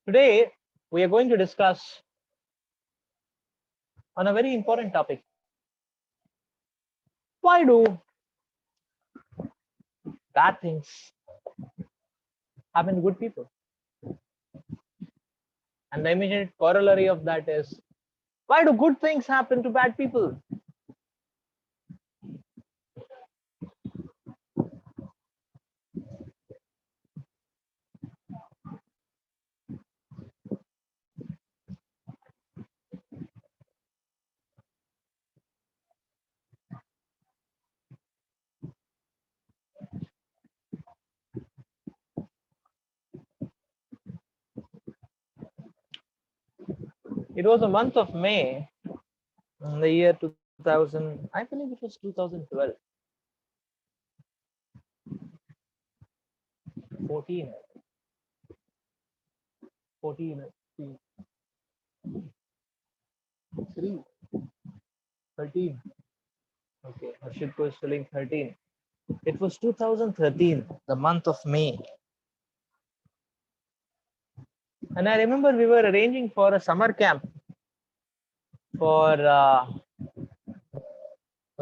Today, we are going to discuss on a very important topic. Why do bad things happen to good people? And the immediate corollary of that is, why do good things happen to bad people? It was a month of May in the year 2000, I believe it was 2012, 14, 14, 3, 13. Okay, Harshit was telling 13. It was 2013, the month of May. And I remember we were arranging for a summer camp for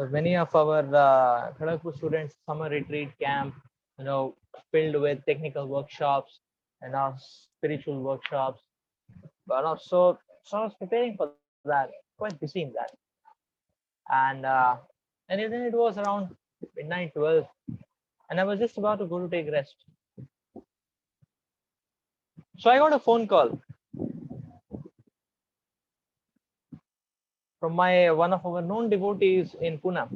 many of our Kharagpur students, summer retreat camp, filled with technical workshops and our spiritual workshops. So I was preparing for that, quite busy in that, and then it was around midnight 12, and I was just about to go to take rest. So I got a phone call from one of our known devotees in Pune.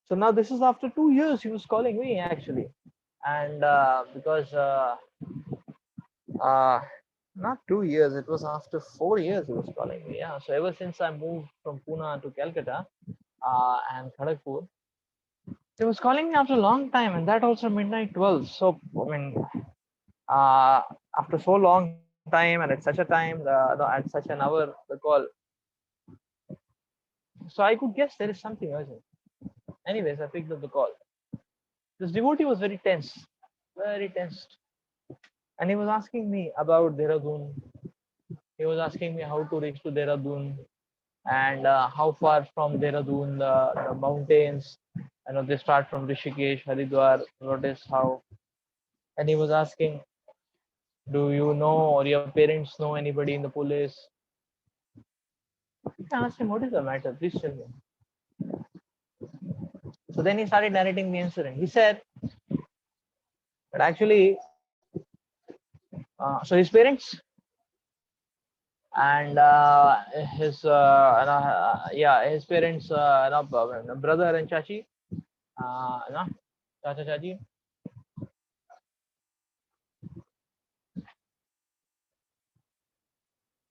So now this is after 2 years he was calling me actually, and uh, not 2 years, it was after 4 years he was calling me. Yeah, so ever since I moved from Pune to Calcutta and Kharagpur, he was calling me after a long time, and that also midnight 12. So I mean, uh, after so long time and at such a time, at such an hour, the call. So I could guess there is something urgent. Anyways, I picked up the call. This devotee was very tense, and he was asking me about Dehradun. He was asking me how to reach to Dehradun and how far from Dehradun the mountains. They start from Rishikesh, Haridwar. What is how? And he was asking, "Do you know or your parents know anybody in the police?" I asked him, "What is the matter? Please tell me." So then he started narrating the incident. He said that actually, so his parents and his parents, brother and chachi, chacha chachi,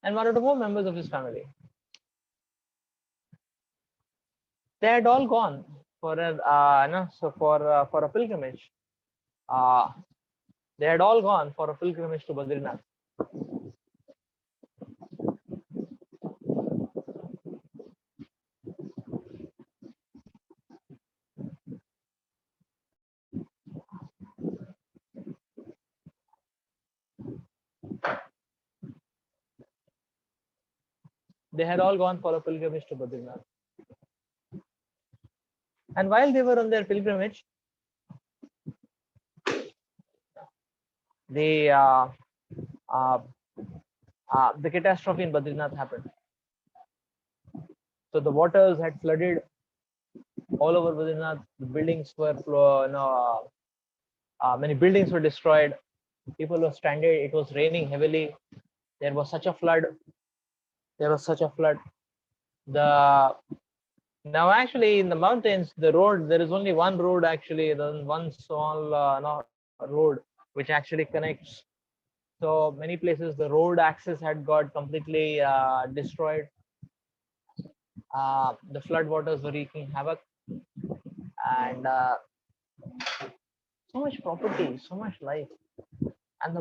and one or two more members of his family. They had all gone for for a pilgrimage. Uh, they had all gone for a pilgrimage to Badrinath. They had all gone for a pilgrimage to Badrinath. And while they were on their pilgrimage, the uh, the catastrophe in Badrinath happened. So the waters had flooded all over Badrinath. The buildings were, many buildings were destroyed. People were stranded. It was raining heavily. There was such a flood. There was such a flood. The Now actually in the mountains, the road, there is only one road actually, then one small road which actually connects. So many places the road access had got completely destroyed. The flood waters were wreaking havoc, and so much property, so much life, and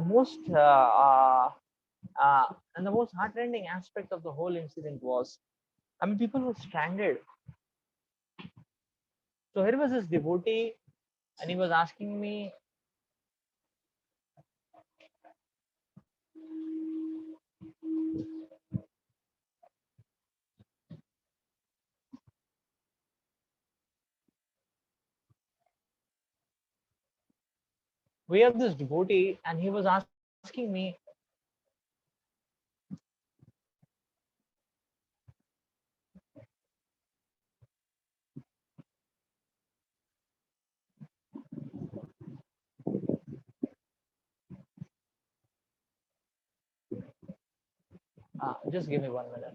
uh, the most heartrending aspect of the whole incident was, I mean, people were stranded. So here was this devotee, and he was asking me, we have this devotee, and he was asking me, just give me 1 minute.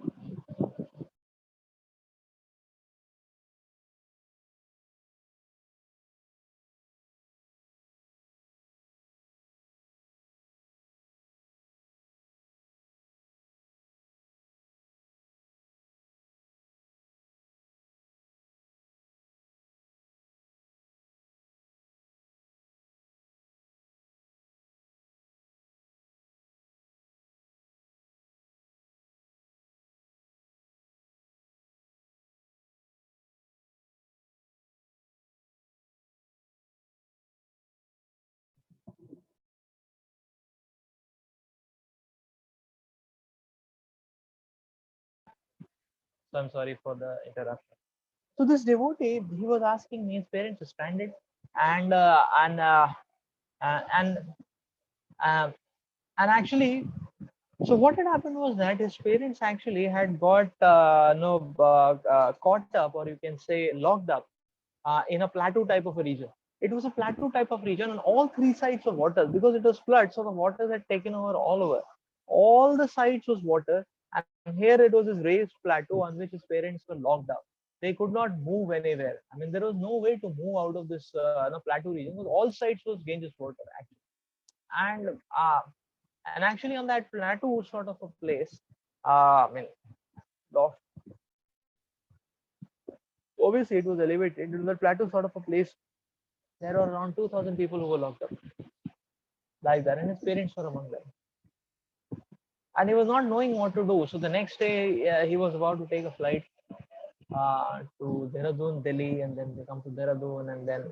So I'm sorry for the interruption. So this devotee, he was asking me, his parents are stranded, and and um, and actually, so what had happened was that his parents actually had got no caught up, or you can say locked up, in a plateau type of a region. It was a plateau type of region, and all three sides of water, because it was flood, so the waters had taken over all over. All the sides was water, and here it was this raised plateau on which his parents were locked up. They could not move anywhere. I mean, there was no way to move out of this plateau region, because all sides was Ganges water actually. And actually on that plateau sort of a place, I mean, lo- obviously it was elevated. It was a plateau sort of a place. There were around 2,000 people who were locked up like that, and his parents were among them. And he was not knowing what to do. So the next day, he was about to take a flight to Dehradun, Delhi, and then they come to Dehradun, and then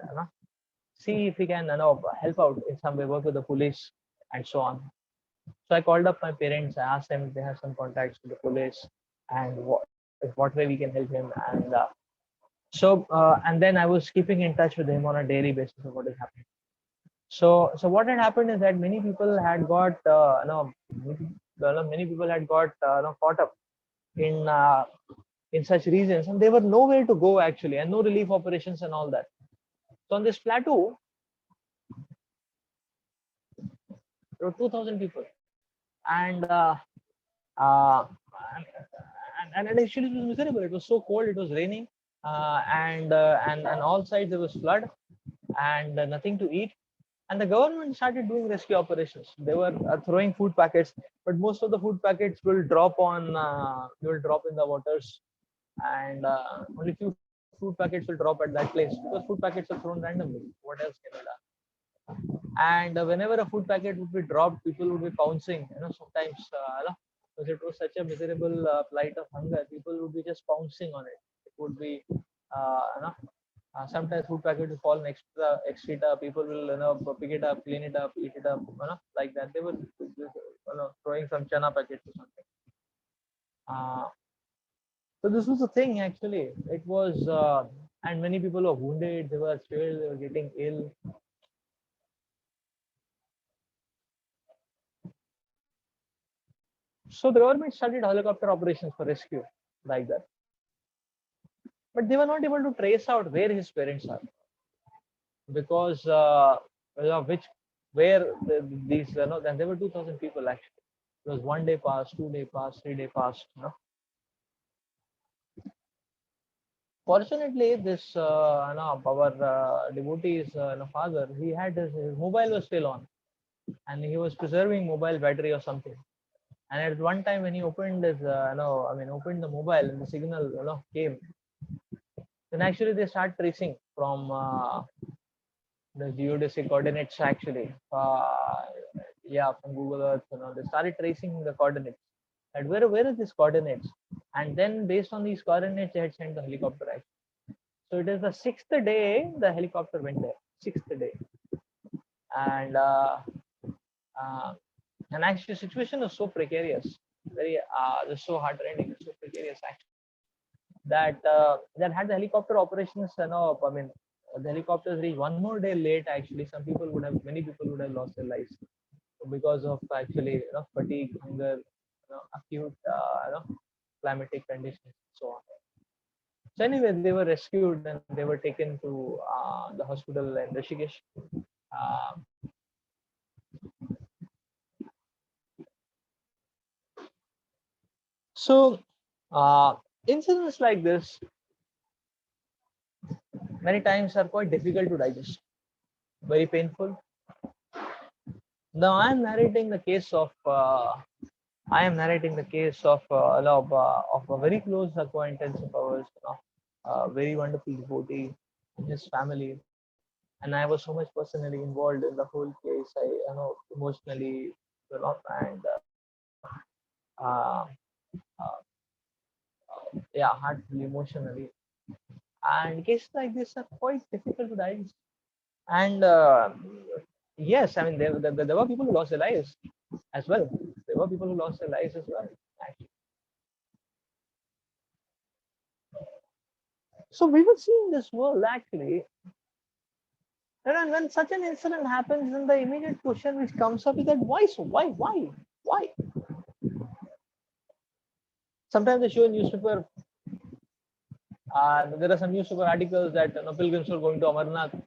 see if he can help out in some way, work with the police, and so on. So I called up my parents. I asked them if they have some contacts with the police, and what way we can help him. And then I was keeping in touch with him on a daily basis of what is happening. So what had happened is that many people had got many people had got caught up in uh, in such regions, and there were nowhere to go actually, and no relief operations and all that. So on this plateau, there were 2,000 people, and uh, and actually it was miserable. It was so cold. It was raining, and all sides there was flood, and nothing to eat. And the government started doing rescue operations. They were throwing food packets, but most of the food packets will drop in the waters, and only few food packets will drop at that place, because food packets are thrown randomly. What else can be done? And whenever a food packet would be dropped, people would be pouncing. Sometimes because it was such a miserable plight of hunger, people would be just pouncing on it. It would be sometimes food packet will fall next to the excreta. People will pick it up, clean it up, eat it up, like that. They were throwing some chana packets or something. Uh, so this was the thing actually. It was, and many people were wounded. They were still, they were getting ill. So the government started helicopter operations for rescue, like that. But they were not able to trace out where his parents are, because which where these then there were 2,000 people actually. It was 1 day passed, 2 day passed, 3 day passed. Fortunately, this our devotee's father, he had his mobile was still on, and he was preserving mobile battery or something. And at one time when he opened his opened the mobile, and the signal came, then actually they start tracing from the geodesic coordinates actually. Yeah, from Google Earth, they started tracing the coordinates. And where is this coordinates? And then based on these coordinates, they had sent the helicopter actually. So it is the sixth day the helicopter went there. Sixth day, and uh, and actually the situation was so precarious, very just so heartrending, so precarious actually, that that had the helicopter operations, I mean, the helicopters reached one more day late, actually, many people would have lost their lives because of actually fatigue, hunger, acute climatic conditions, so on. So anyway, they were rescued and they were taken to the hospital in Rishikesh. Uh, so incidents like this many times are quite difficult to digest, very painful. Now I am narrating the case of a very close acquaintance of ours, a very wonderful devotee and his family, and I was so much personally involved in the whole case. I emotionally and uh, uh, yeah, heartfully, emotionally. And cases like this are quite difficult to digest. And yes, I mean there were people who lost their lives as well. There were people who lost their lives as well. Actually. So we will see in this world actually. And then when such an incident happens, then the immediate question which comes up is that why so? Why? Sometimes they show in newspaper. There are some newspaper articles that pilgrims were going to Amarnath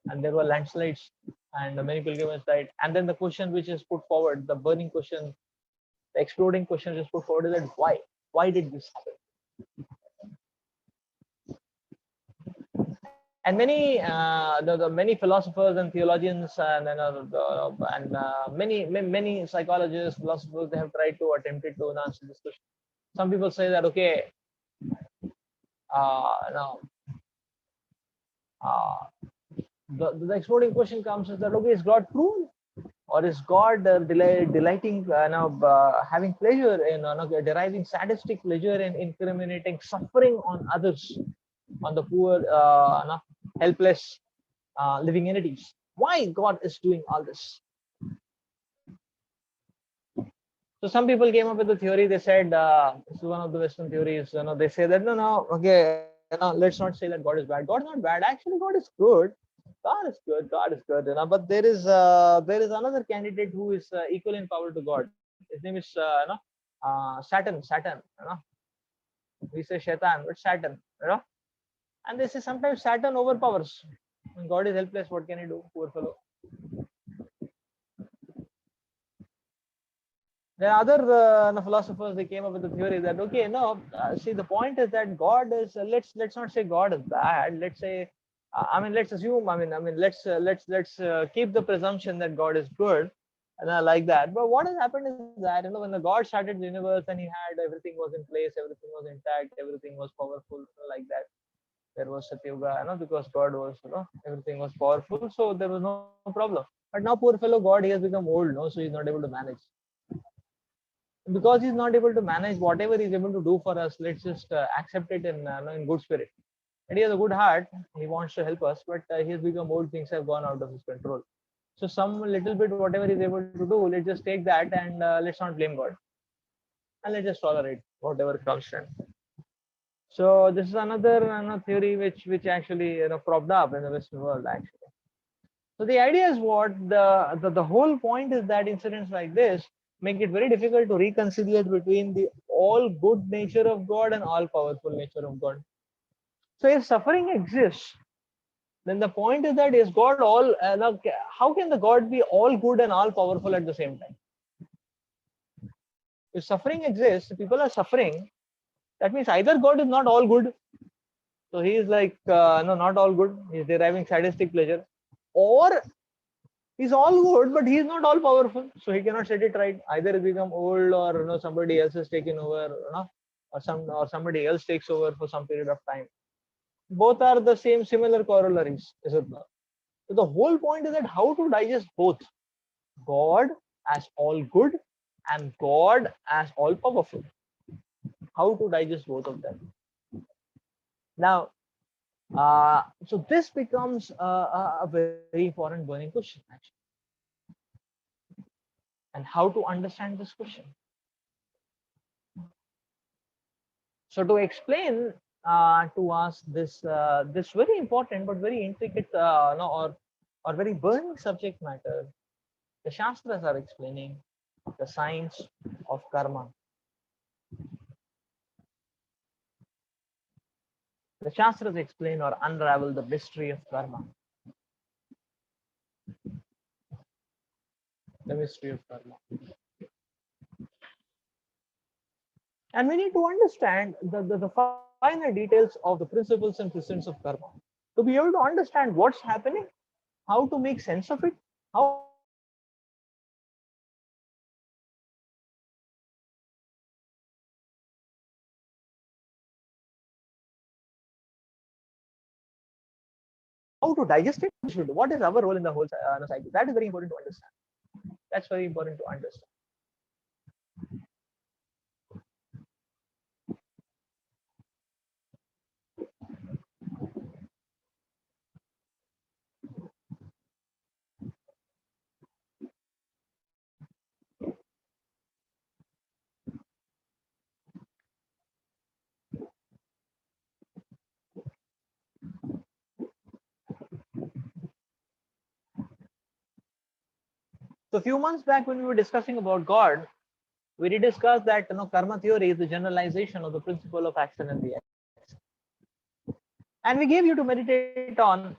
and there were landslides and many pilgrims died. And then the question which is put forward, the burning question, the exploding question is put forward is that why? Why did this happen? And many the many philosophers and theologians and many psychologists, philosophers, they have tried to attempted to answer this question. Some people say that okay, now uh, the exploding question comes is that okay, is God cruel? Or is God delighting, having pleasure in deriving sadistic pleasure in incriminating suffering on others, on the poor, helpless, living entities? Why God is doing all this? So some people came up with a theory. They said this is one of the Western theories. They say that no, okay, let's not say that God is bad. God is not bad. Actually, God is good. God is good. God is good. But there is another candidate who is equal in power to God. His name is Saturn. Saturn. We say Shaitan, but Saturn. And they say sometimes Saturn overpowers. When God is helpless, what can he do? Poor fellow. There are other philosophers. They came up with the theory that okay, no, see the point is that God is. Let's not say God is bad. Let's say, let's assume. Let's keep the presumption that God is good, and like that. But what has happened is that when the God started the universe and He had everything was in place, everything was intact, everything was powerful, like that. There was Satyuga, because God was, everything was powerful, so there was no problem. But now, poor fellow God, he has become old, no, so he's not able to manage. Because he's not able to manage whatever he's able to do for us, let's just accept it in good spirit. And he has a good heart, he wants to help us, but he has become old, things have gone out of his control. So some little bit whatever he's able to do, let's just take that and let's not blame God, and let's just tolerate whatever comes in. So this is another theory which actually propped up in the Western world actually. So the idea is what the whole point is that incidents like this make it very difficult to reconcile between the all good nature of God and all powerful nature of God. So if suffering exists, then the point is that is God all? How can the God be all good and all powerful at the same time? If suffering exists, people are suffering. That means either God is not all good, so he is like no, not all good. He's deriving sadistic pleasure, or he's all good, but he's not all powerful, so he cannot set it right. Either he become old, or somebody else has taken over, or somebody else takes over for some period of time. Both are the similar corollaries, is it not? So the whole point is that how to digest both God as all good and God as all powerful. How to digest both of them. Now, so this becomes a very important burning question, actually. And how to understand this question? So to explain to ask this very important but very intricate no, or very burning subject matter. The Shastras are explaining the science of karma. The Shastras explain or unravel the mystery of karma. The mystery of karma. And we need to understand the finer details of the principles and systems of karma to be able to understand what's happening, how to make sense of it, how to digest it, what is our role in the whole cycle. That is very important to understand. That's very important to understand. So a few months back when we were discussing about God, we did discuss that karma theory is the generalization of the principle of action and reaction. And we gave you to meditate on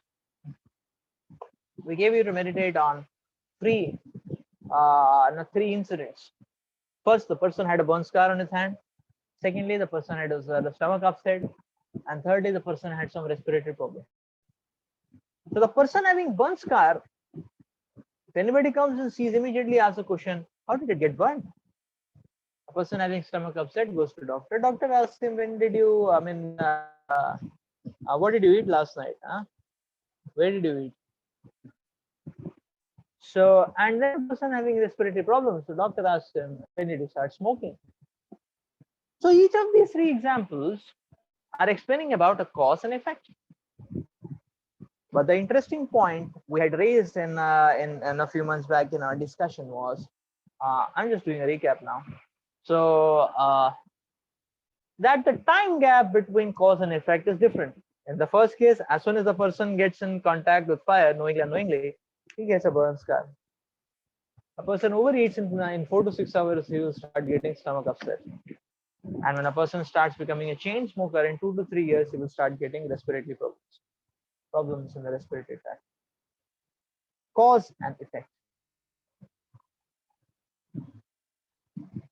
three three incidents. First, the person had a burn scar on his hand. Secondly, the person had the stomach upset. And thirdly, the person had some respiratory problem. So the person having burn scar, if anybody comes and sees, immediately asks the question, how did it get burned? A person having stomach upset goes to doctor. Doctor asks him, when did you, what did you eat last night? Huh? Where did you eat? So, and then the person having respiratory problems, the doctor asks him, when did you start smoking? So each of these three examples are explaining about a cause and effect. But the interesting point we had raised in a few months back in our discussion was, I'm just doing a recap now. So that the time gap between cause and effect is different. In the first case, as soon as the person gets in contact with fire, knowingly or unknowingly, he gets a burn scar. A person overeats in 4 to 6 hours, he will start getting stomach upset. And when a person starts becoming a chain smoker, in 2 to 3 years, he will start getting respiratory problems in the respiratory tract. Cause and effect.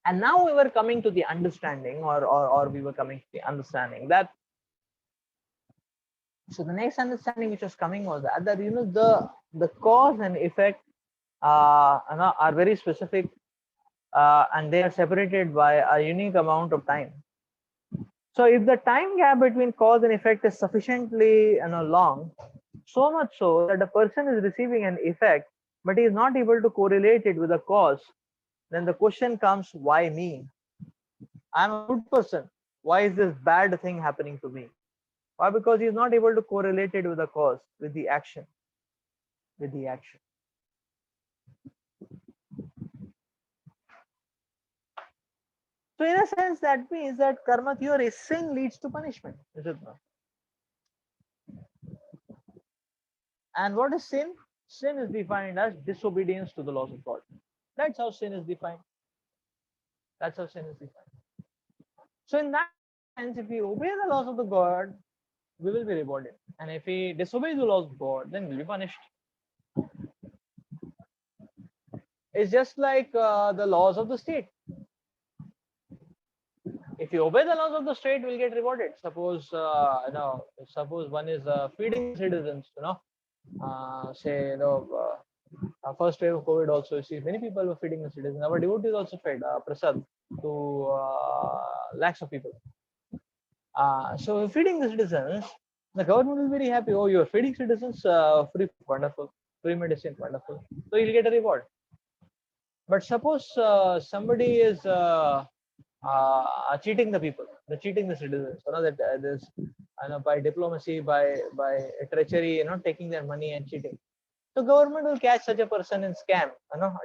And now we were coming to the understanding, or we were coming to the understanding that. So the next understanding which was coming was that the cause and effect are very specific, and they are separated by a unique amount of time. So if the time gap between cause and effect is sufficiently long, so much so that the person is receiving an effect, but he is not able to correlate it with a cause, then the question comes, why me? I'm a good person. Why is this bad thing happening to me? Why? Because he's not able to correlate it with the cause, with the action. So in a sense, that means that karma theory, sin leads to punishment, is it not? And what is sin? Sin is defined as disobedience to the laws of God. That's how sin is defined. So in that sense, if we obey the laws of the God, we will be rewarded. And if we disobey the laws of God, then we'll be punished. It's just like the laws of the state. If you obey the laws of the state, we'll get rewarded. Suppose suppose one is feeding citizens, first wave of COVID also, you see many people were feeding the citizens. Our devotees also fed prasad to lakhs of people. So feeding the citizens, the government will be very happy. Oh, you're feeding citizens free, wonderful, free medicine, wonderful. So you'll get a reward. But suppose somebody is cheating the people, they're cheating the citizens. That there's, by diplomacy, by treachery, taking their money and cheating. So government will catch such a person in scam,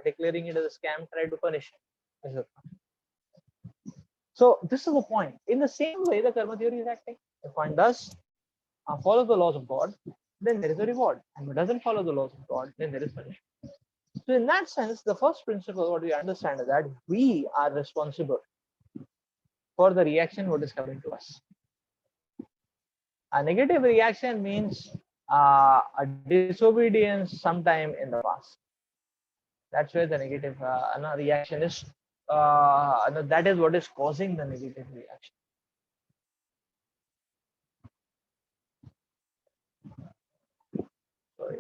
declaring it as a scam, try to punish him. So this is the point. In the same way, the karma theory is acting. If one does follow the laws of God, then there is a reward. And if it doesn't follow the laws of God, then there is punishment. So in that sense, the first principle what we understand is that we are responsible for the reaction what is coming to us. A negative reaction means a disobedience sometime in the past. That's where the negative reaction is. That is what is causing the negative reaction. Sorry.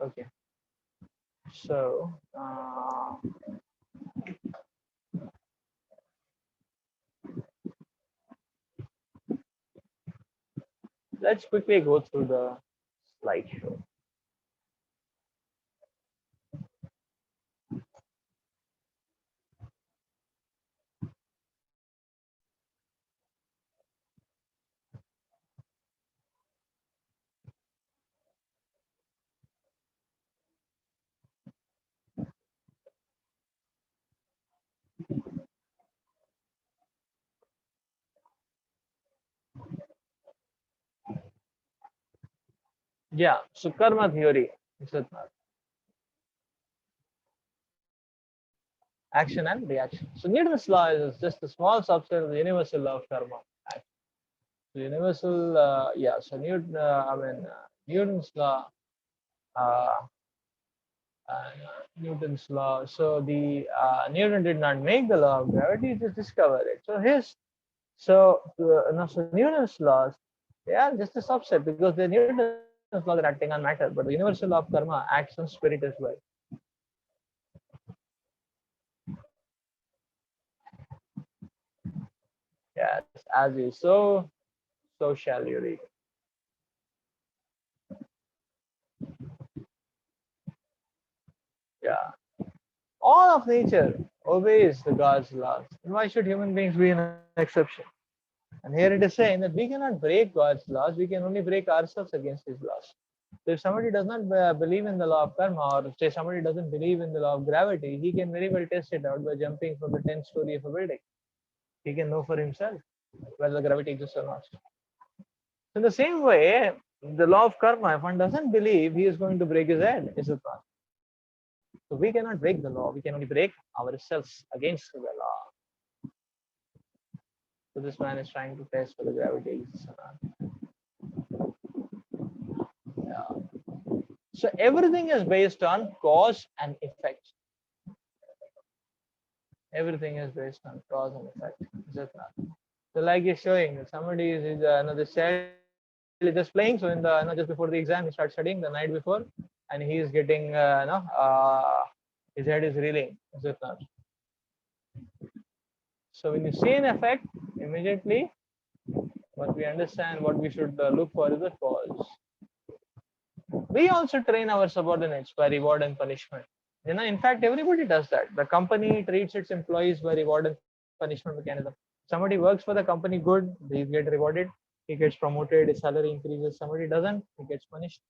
Okay. So let's quickly go through the slideshow. Yeah, so karma theory. Action and reaction. So Newton's law is just a small subset of the universal law of karma. So universal, So Newton's law, uh, Newton's law. So the Newton did not make the law of gravity; he just discovered it. So Newton's laws, they are just a subset because the Newton's law that acting on matter, but the universal law of karma acts on spirit as well. Yes, as you sow, so shall you reap. Yeah. All of nature obeys the God's laws. And why should human beings be an exception? And here it is saying that we cannot break God's laws, we can only break ourselves against his laws. So if somebody does not believe in the law of karma, or say somebody doesn't believe in the law of gravity, he can very well test it out by jumping from the 10th story of a building. He can know for himself whether gravity exists or not. In the same way, the law of karma, if one doesn't believe, he is going to break his head, is it not? So we cannot break the law, we can only break ourselves against the law. So this man is trying to test whether gravity exists or not. Yeah. So everything is based on cause and effect. Everything is based on cause and effect. Is it not? So like you're showing that somebody is another child is just playing. So in the just before the exam, he starts studying the night before, and he is getting his head is reeling. Is it not? So when you see an effect, immediately what we understand, what we should look for is the cause. We also train our subordinates by reward and punishment. In fact, everybody does that. The company treats its employees by reward and punishment mechanism. Somebody works for the company good, he gets rewarded, he gets promoted, his salary increases. Somebody doesn't, he gets punished.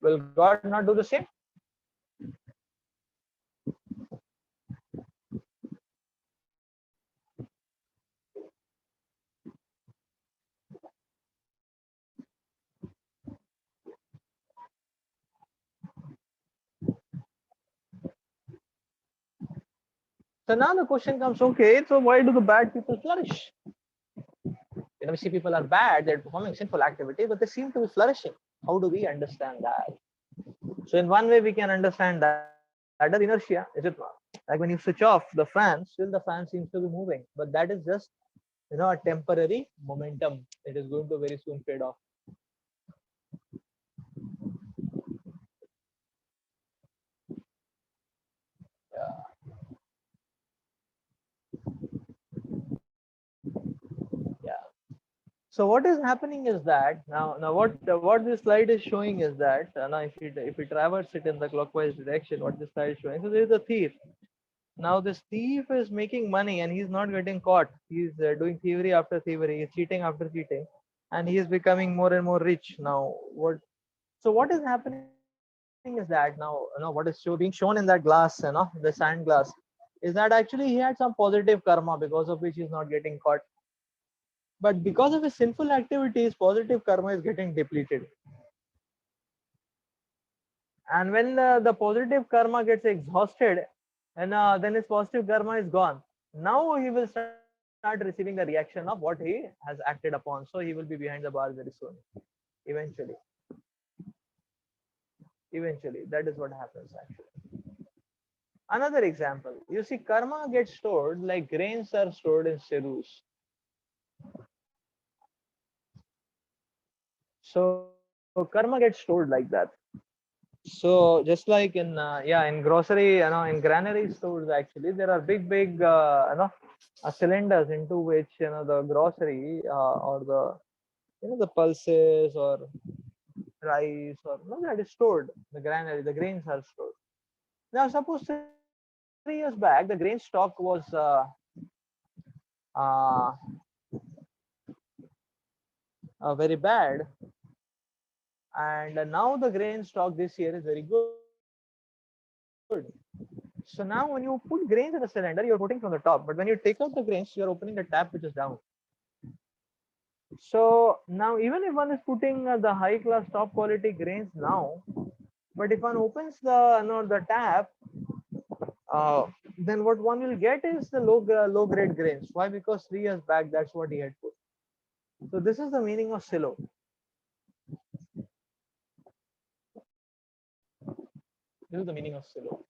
Will God not do the same? So now the question comes, okay, so why do the bad people flourish? We see people are bad, they're performing sinful activity, but they seem to be flourishing. How do we understand that? So in one way, we can understand that is inertia, is it not? Like when you switch off the fan, still the fan seems to be moving, but that is just a temporary momentum. It is going to very soon fade off. Yeah. Yeah. So what is happening is that now what this slide is showing is that now if we traverse it in the clockwise direction, what this slide is showing, so there is a thief. Now this thief is making money and he's not getting caught. He's doing thievery after thievery, he's cheating after cheating, and he is becoming more and more rich. Now what? So what is happening is that now, what is being shown in that glass, the sand glass, is that actually he had some positive karma because of which he's not getting caught. But because of his sinful activities, positive karma is getting depleted. And when the positive karma gets exhausted, and then his positive karma is gone, now he will start receiving the reaction of what he has acted upon. So he will be behind the bars very soon. Eventually, eventually, that is what happens actually. Another example, you see, karma gets stored like grains are stored in silos. So karma gets stored like that. So just like in in grocery, in granary stores, actually there are big cylinders into which the grocery or the pulses or rice or that is stored. The granary, the grains are stored. Now suppose 3 years back the grain stock was uh, very bad, and now the grain stock this year is very good. So now when you put grains in the cylinder, you're putting from the top, but when you take out the grains, you're opening the tap which is down. So now even if one is putting the high class top quality grains now, but if one opens the tap, then what one will get is the low grade grains. Why? Because 3 years back that's what he had put. So this is the meaning of silo. This is the meaning of silo.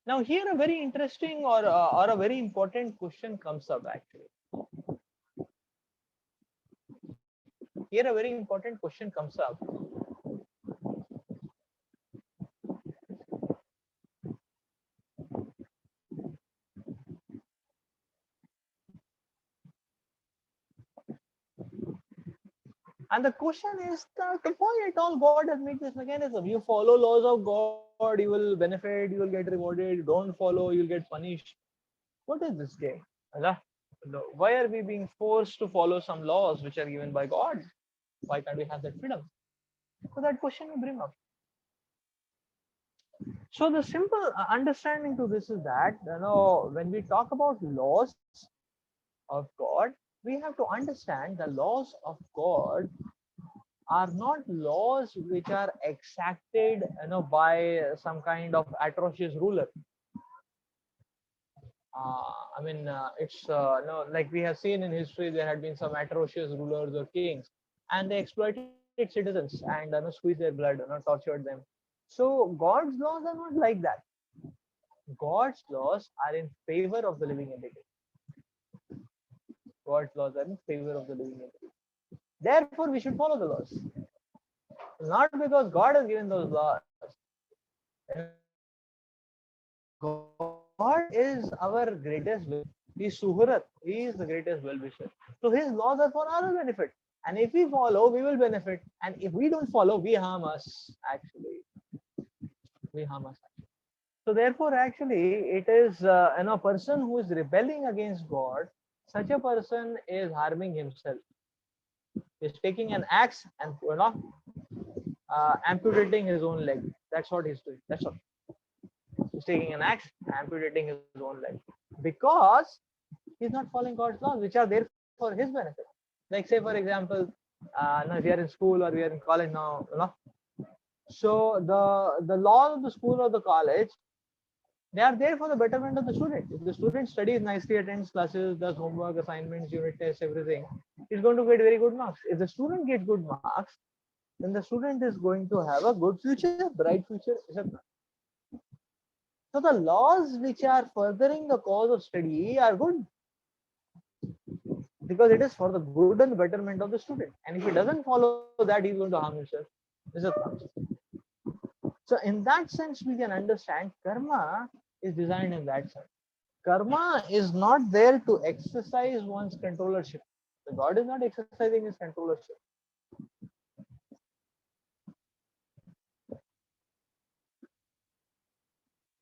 Now here a very interesting or a very important question comes up actually. Here a very important question comes up. And the question is that why at all God has made this mechanism? You follow laws of God, you will benefit, you will get rewarded. You don't follow, you'll get punished. What is this game? Allah? Why are we being forced to follow some laws which are given by God? Why can't we have that freedom? So that question you bring up. So the simple understanding to this is that when we talk about laws of God, we have to understand the laws of God are not laws which are exacted by some kind of atrocious ruler. It's like we have seen in history, there had been some atrocious rulers or kings, and they exploited citizens and squeezed their blood, tortured them. So God's laws are not like that. God's laws are in favor of the living entity. God's laws are in favor of the living entity. Therefore, we should follow the laws, not because God has given those laws. God is our greatest will. He is Suhurat. He is the greatest well-wisher. So his laws are for our benefit. And if we follow, we will benefit. And if we don't follow, we harm us. Actually, we harm us. So therefore, actually, it is a person who is rebelling against God. Such a person is harming himself. He's taking an axe and amputating his own leg. That's what he's doing. That's all. He's taking an axe, amputating his own leg, because he's not following God's laws, which are there for his benefit. Like say, for example, now we are in school or we are in college now, So the laws of the school or the college, they are there for the betterment of the student. If the student studies nicely, attends classes, does homework, assignments, unit tests, everything, he's going to get very good marks. If the student gets good marks, then the student is going to have a good future, bright future, etc. So the laws which are furthering the cause of study are good, because it is for the good and betterment of the student. And if he doesn't follow that, he's going to harm himself. So in that sense, we can understand karma is designed in that sense. Karma is not there to exercise one's controllership. The God is not exercising his controllership.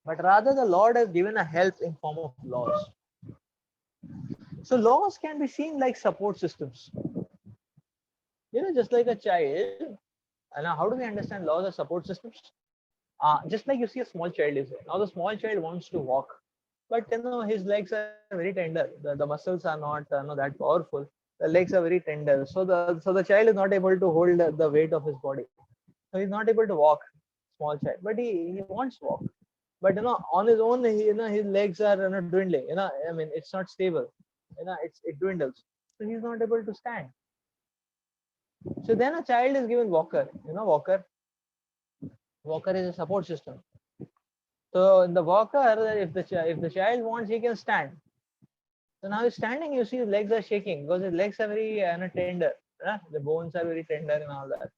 But rather the Lord has given a help in form of laws. So laws can be seen like support systems. Just like a child. And now, how do we understand laws as support systems? Just like you see a small child is there. Now the small child wants to walk, but his legs are very tender. The muscles are not that powerful. The legs are very tender. So the child is not able to hold the weight of his body. So he's not able to walk, small child. But he wants to walk. But on his own, his legs are dwindling. I mean, it's not stable. It dwindles. So he's not able to stand. So then a child is given walker. Walker is a support system. So in the walker, if the child wants, he can stand. So now he's standing. You see his legs are shaking because his legs are very tender. The bones are very tender and all that.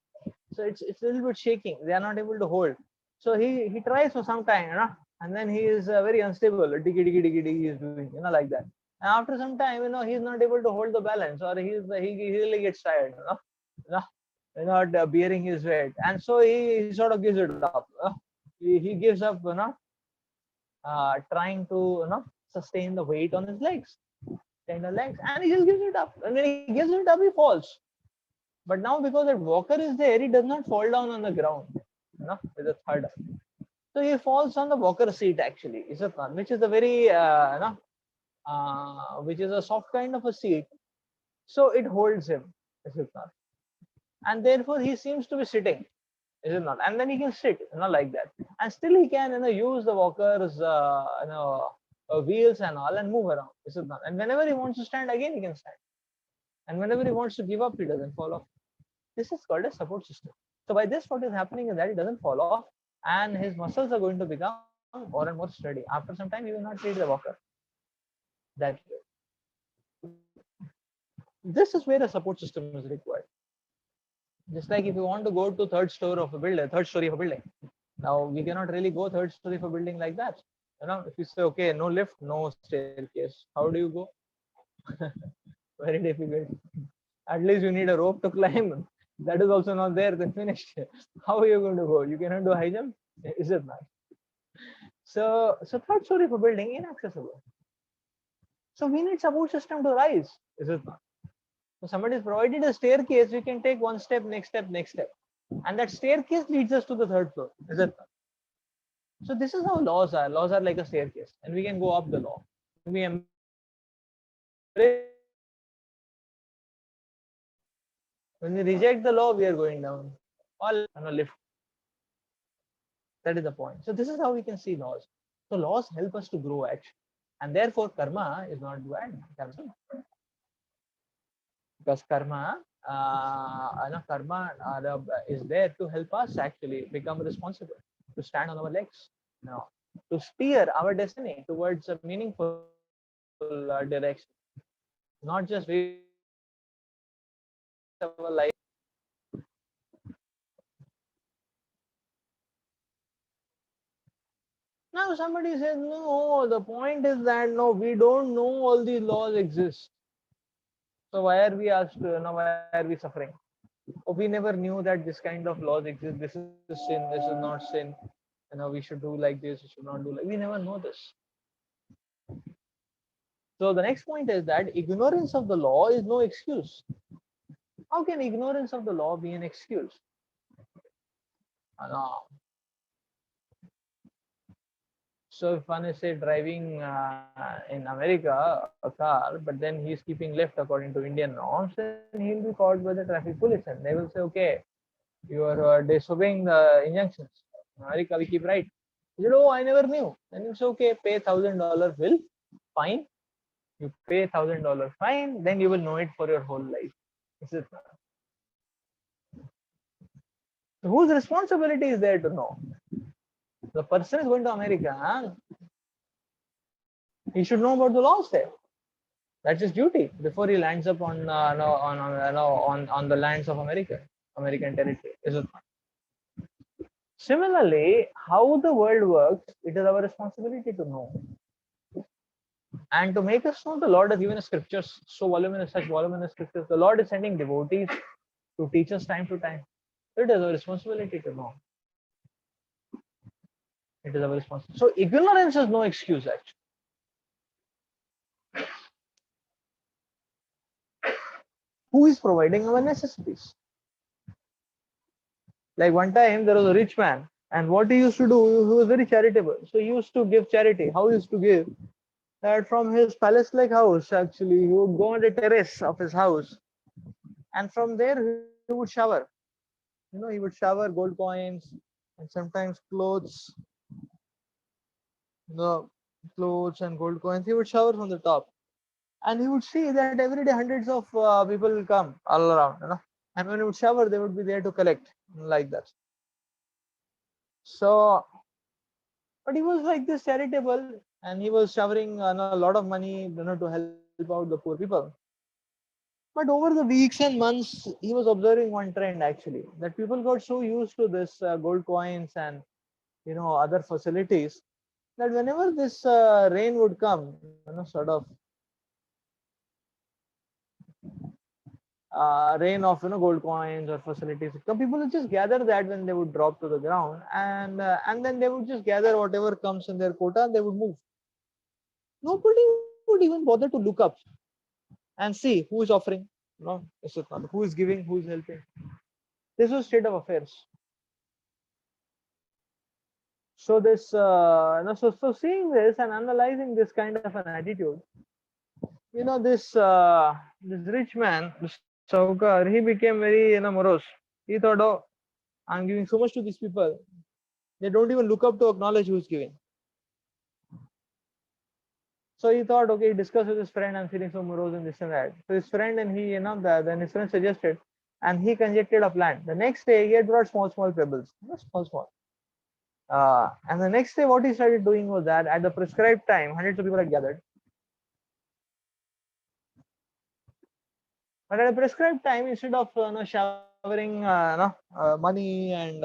So it's a little bit shaking. They are not able to hold. So he tries for some time, and then he is very unstable. Diggy diggy diggy diggy he is doing, like that. And after some time, he's not able to hold the balance, or he really gets tired, not bearing his weight, and so he sort of gives it up. He gives up, trying to sustain the weight on his legs, tender legs, and he just gives it up. And when he gives it up, he falls. But now because that walker is there, he does not fall down on the ground, with a thud. So he falls on the walker seat actually, which is a very which is a soft kind of a seat. So it holds him, and therefore he seems to be sitting, is it not? And then he can sit, like that, and still he can, use the walker's, wheels and all, and move around, is it not? And whenever he wants to stand again, he can stand, and whenever he wants to give up, he doesn't fall off. This is called a support system. So by this, what is happening is that he doesn't fall off, and his muscles are going to become more and more sturdy. After some time, he will not need the walker. That this is where a support system is required. Just like if you want to go to third story of a building. Now we cannot really go third story of a building like that. If you say, okay, no lift, no staircase, how do you go? Very difficult. At least you need a rope to climb. That is also not there, then finished. How are you going to go? You cannot do high jump, is it not? So third story of a building, inaccessible. So we need support system to rise, is it not? So somebody has provided a staircase, we can take one step, next step, next step. And that staircase leads us to the third floor, is it not? So this is how laws are. Laws are like a staircase, and we can go up the law. We when we reject the law, we are going down. All on a lift. That is the point. So this is how we can see laws. So laws help us to grow actually, and therefore karma is not bad. Because karma, is there to help us actually become responsible, to stand on our legs, to steer our destiny towards a meaningful direction, not just our life. Now somebody says, no, the point is that no, we don't know all these laws exist. So why are we asked, why are we suffering? Oh, we never knew that this kind of laws exist. This is sin, this is not sin. We should do like this, we should not do like. We never know this. So the next point is that ignorance of the law is no excuse. How can ignorance of the law be an excuse? So if one is say driving in America a car, but then he's keeping left according to Indian norms, then he'll be caught by the traffic police, and they will say, okay, you are disobeying the injunctions. In America, we keep right. He said, oh, I never knew. Then it's okay, pay $1,000 bill, fine. You pay $1,000 fine, then you will know it for your whole life. So whose responsibility is there to know? The person is going to America, he should know about the laws there. That's his duty before he lands up on the lands of American territory. Is it not? Similarly, how the world works, it is our responsibility to know. And to make us know, the Lord has given us scriptures, so voluminous, such voluminous scriptures. The Lord is sending devotees to teach us time to time. It is our responsibility to know. It is our responsibility. So ignorance is no excuse actually. Who is providing our necessities? Like one time there was a rich man, and what he used to do, he was very charitable. So he used to give charity. How he used to give? That from his palace-like house, actually, he would go on the terrace of his house, and from there he would shower. He would shower gold coins and sometimes clothes, clothes and gold coins. He would shower from the top, and he would see that every day hundreds of people will come all around. And when he would shower, they would be there to collect like that. So, but he was like this charitable, and he was showering a lot of money, to help out the poor people. But over the weeks and months, he was observing one trend actually, that people got so used to this gold coins and other facilities, that whenever this rain would come, sort of rain of gold coins or facilities, some people would just gather that when they would drop to the ground, and then they would just gather whatever comes in their quota and they would move. Nobody would even bother to look up and see who is offering, is it not, who is giving, who is helping. This was state of affairs. So this so seeing this and analyzing this kind of an attitude, this rich man, this Saukar, he became very morose. He thought, oh, I'm giving so much to these people, they don't even look up to acknowledge who's giving. So he thought, okay, he discussed with his friend, I'm feeling so morose and this and that. So his friend and he, then his friend suggested, and he conjectured a plan. The next day, he had brought small pebbles, small. And the next day, what he started doing was that at the prescribed time, hundreds of people had gathered. But at a prescribed time, instead of showering money and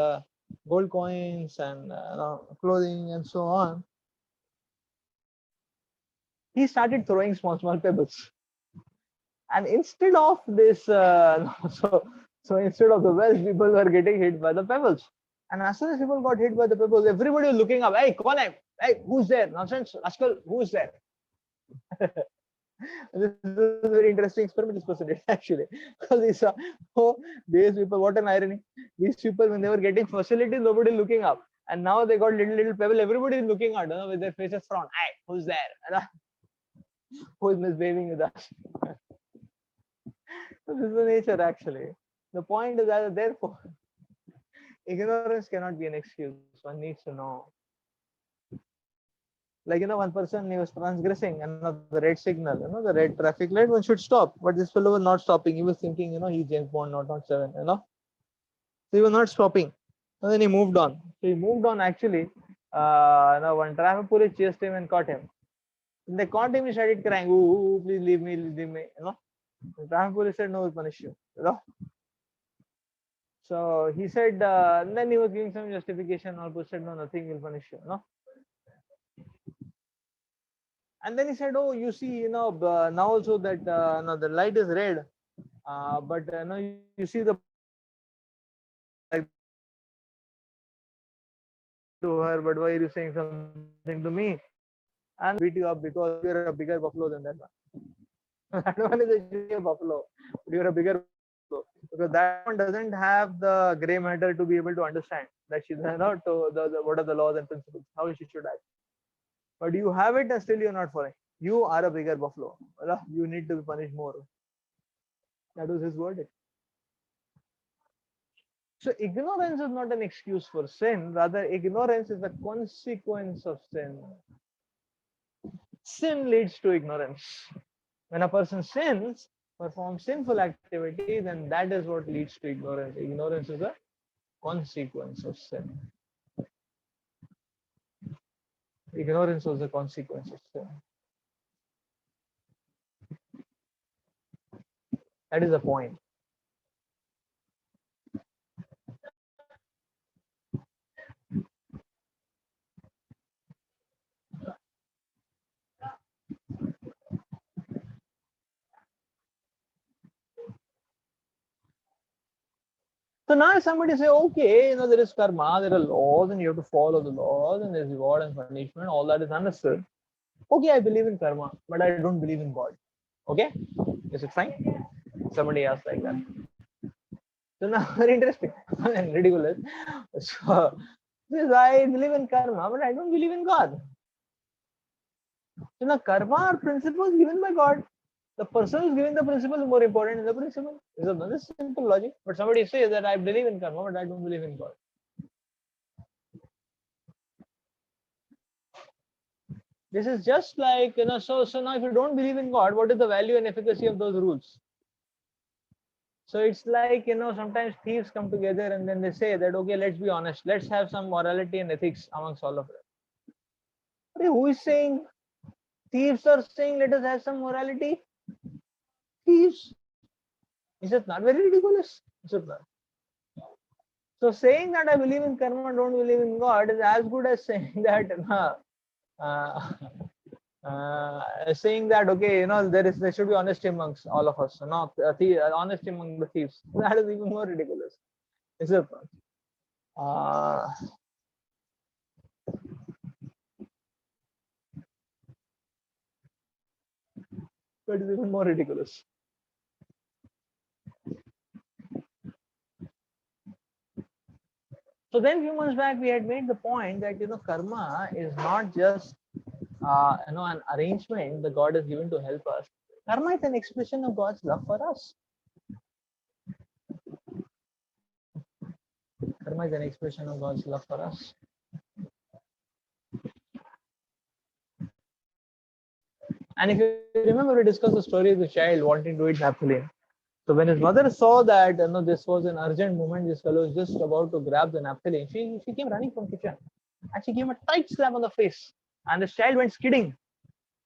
gold coins and clothing and so on, he started throwing small pebbles. And instead of this, so instead of the wells, people were getting hit by the pebbles. And as soon as people got hit by the pebbles, everybody was looking up. Hey, kaun hai? Hey, who's there? Nonsense, Askal, who's there? This is a very interesting experiment this person did actually, because he saw, oh, these people, what an irony. These people, when they were getting facilities, nobody looking up, and now they got little pebble, everybody is looking at, with their faces frown. Hey, who's there? Who is misbehaving with us? This is the nature actually. The point is that therefore, ignorance cannot be an excuse. One needs to know. Like one person, he was transgressing the red signal, the red traffic light, one should stop, but this fellow was not stopping. He was thinking, he's James Bond, not 7, so he was not stopping, and then he moved on. So he moved on actually. One traffic police chased him and caught him. When they caught him, he started crying, ooh, please leave me, the traffic police said, no, we'll punish you, So he said, then he was giving some justification. All police said, no, nothing, will punish you, And then he said, oh, you see, now also that the light is red, but you see the like to her, but why are you saying something to me? And beat you up because you're a bigger buffalo than that one. That one is actually a buffalo, but you're a bigger buffalo, because that one doesn't have the gray matter to be able to understand that she's not to what are the laws and principles, how she should act. But you have it and still you're not following. You are a bigger buffalo. You need to be punished more. That was his verdict. So ignorance is not an excuse for sin. Rather, ignorance is the consequence of sin. Sin leads to ignorance. When a person sins, performs sinful activity, then that is what leads to ignorance. Ignorance is a consequence of sin. Ignorance was the consequence of sin. That is the point. So now if somebody say, okay, there is karma, there are laws, and you have to follow the laws, and there's reward and punishment, all that is understood. Okay, I believe in karma, but I don't believe in God. Okay, is it fine? Somebody asked like that. So now very interesting and ridiculous. So this I believe in karma, but I don't believe in God. So now karma are principles given by God. The person who's giving the principle is more important than the principle. Is another simple logic. But somebody says that I believe in karma, but I don't believe in God. This is just like, so now if you don't believe in God, what is the value and efficacy of those rules? So it's like, sometimes thieves come together and then they say that, okay, let's be honest, let's have some morality and ethics amongst all of them. Okay, who is saying? Thieves are saying, let us have some morality? Thieves. Is it not very ridiculous? Is it not? So saying that I believe in karma, don't believe in God is as good as saying that, saying that, okay, there should be honesty amongst all of us, not honesty among the thieves. That is even more ridiculous. Is it not? That is even more ridiculous. So then, few months back, we had made the point that karma is not just an arrangement the God has given to help us. Karma is an expression of God's love for us. Karma is an expression of God's love for us. And if you remember, we discussed the story of the child wanting to eat naphthalene. So when his mother saw that this was an urgent moment, this fellow was just about to grab the naphthalene, she came running from kitchen and she gave him a tight slap on the face. And the child went skidding,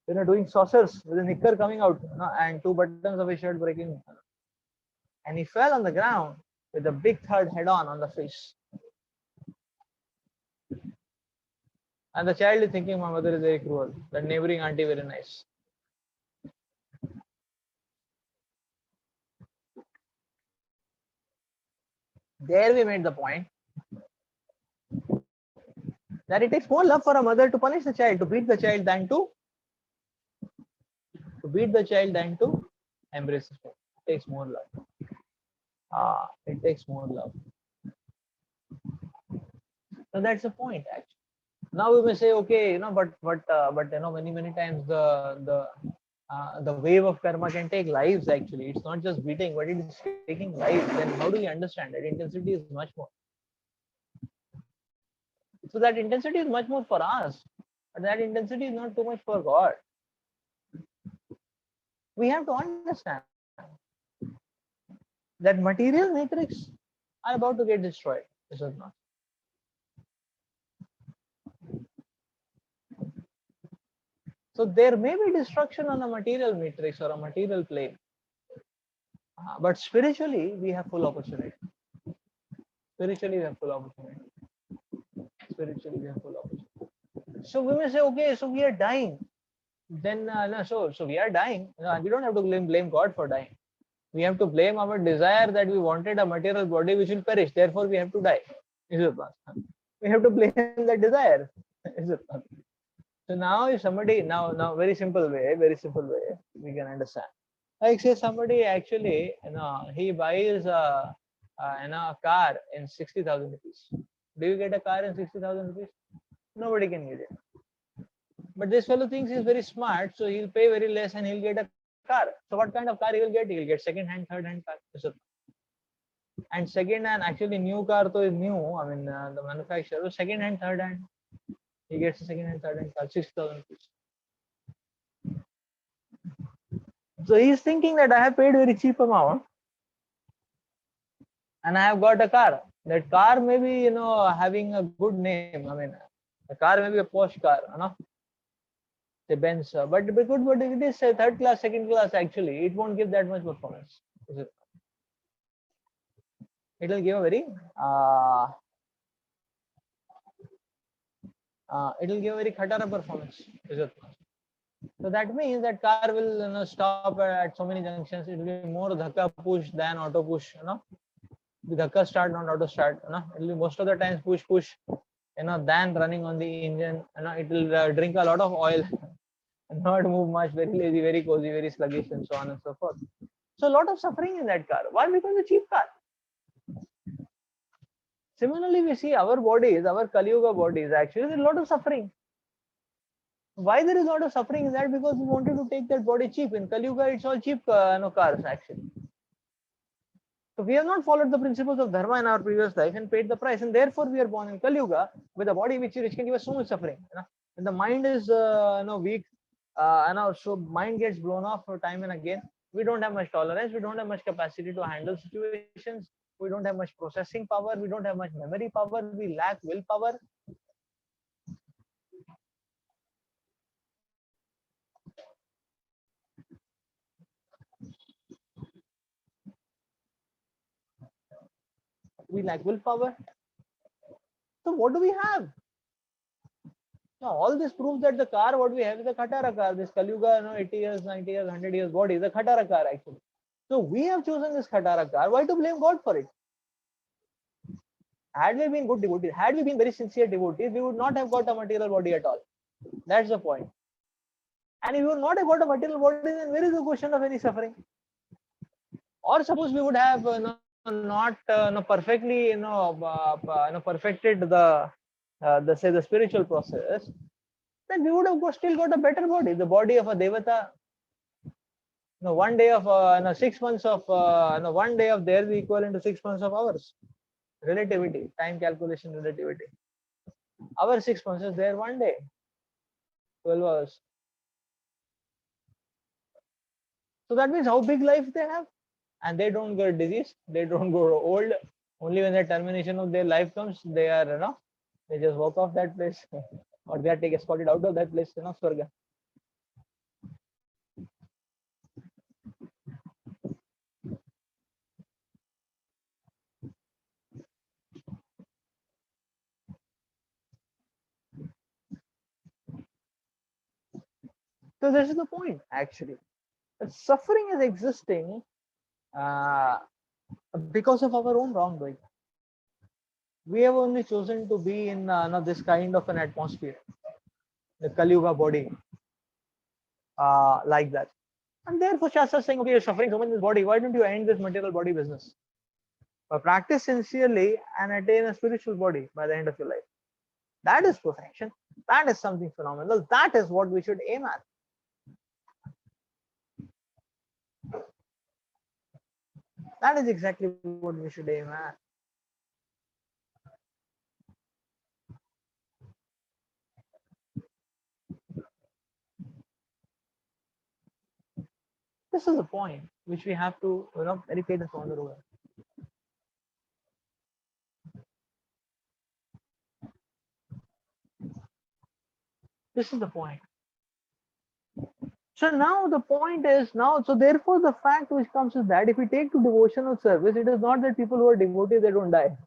doing saucers with a knicker coming out, and two buttons of his shirt breaking. And he fell on the ground with a big thud head-on the face. And the child is thinking, my mother is very cruel. That neighboring auntie very nice. There we made the point that it takes more love for a mother to punish the child, to beat the child than to embrace the child. It takes more love. It takes more love. So that's the point actually. Now we may say, okay, but many times the wave of karma can take lives actually. It's not just beating, but it is taking lives. Then how do we understand that intensity is much more? So that intensity is much more for us, but that intensity is not too much for God. We have to understand that material matrix are about to get destroyed. Is it not? So there may be destruction on a material matrix or a material plane, but spiritually we have full opportunity. Spiritually we have full opportunity. So we may say, okay, so we are dying. Then so we are dying. We don't have to blame God for dying. We have to blame our desire that we wanted a material body which will perish. Therefore, we have to die. Is it not? We have to blame that desire. Is it not? So now, if somebody now very simple way, we can understand. Like say somebody actually, he buys a car in 60,000 rupees. Do you get a car in 60,000 rupees? Nobody can get it. But this fellow thinks he's very smart, so he'll pay very less and he'll get a car. So what kind of car he will get? He'll get second-hand, third-hand car. And second-hand, actually new car is new. I mean, the manufacturer, second-hand, third-hand. He gets a second-hand, third-hand car, 6,000 rupees. So he's thinking that I have paid very cheap amount and I have got a car. That car may be, having a good name. I mean, the car may be a posh car, the Benz, but if it is third class, second class, actually, it won't give that much performance. It will give a very khatara performance. Is it? So that means that car will stop at so many junctions. It will be more dhakka push than auto push. the dhakka start, not auto start. It will most of the times push, than running on the engine. It will drink a lot of oil, and not move much, very lazy, very cozy, very sluggish, and so on and so forth. So a lot of suffering in that car. Why? Because it's a cheap car. Similarly, we see our bodies, our Kali Yuga bodies, actually there's a lot of suffering. Why there is a lot of suffering is that because we wanted to take that body cheap. In Kali Yuga, it's all cheap cars actually. So we have not followed the principles of dharma in our previous life and paid the price, and therefore we are born in Kali Yuga with a body which can give us so much suffering. And the mind is weak, so mind gets blown off for time and again. We don't have much tolerance. We don't have much capacity to handle situations. We don't have much processing power. We don't have much memory power. We lack willpower. We lack willpower. So what do we have? Now, all this proves that the car what we have is a Khatara car. This Kali Yuga, 80 years, 90 years, 100 years body is a Khatara car actually. So we have chosen this Khatara car. Why to blame God for it? Had we been good devotees, had we been very sincere devotees, we would not have got a material body at all. That's the point. And if we would not have got a material body, then where is the question of any suffering? Or suppose we would have not perfectly perfected the spiritual process, then we would have still got a better body, the body of a devata. One day of 6 months of one day of theirs equivalent to 6 months of ours. Relativity, time calculation, relativity. Our 6 months is there one day, 12 hours. So that means how big life they have, and they don't get disease, they don't grow old. Only when the termination of their life comes, they are they just walk off that place, or they are escorted out of that place, Swarga. So this is the point actually. That suffering is existing because of our own wrongdoing. We have only chosen to be in this kind of an atmosphere, the Kali Yuga body, like that. And therefore, Shastra is saying, okay, you're suffering so much in this body. Why don't you end this material body business? Practice sincerely and attain a spiritual body by the end of your life. That is perfection. That is something phenomenal. That is what we should aim at. That is exactly what we should aim at. This is the point which we have to, educate and ponder over. This is the point. So now the point is so therefore the fact which comes is that if we take to devotional service, it is not that people who are devotees, they don't die.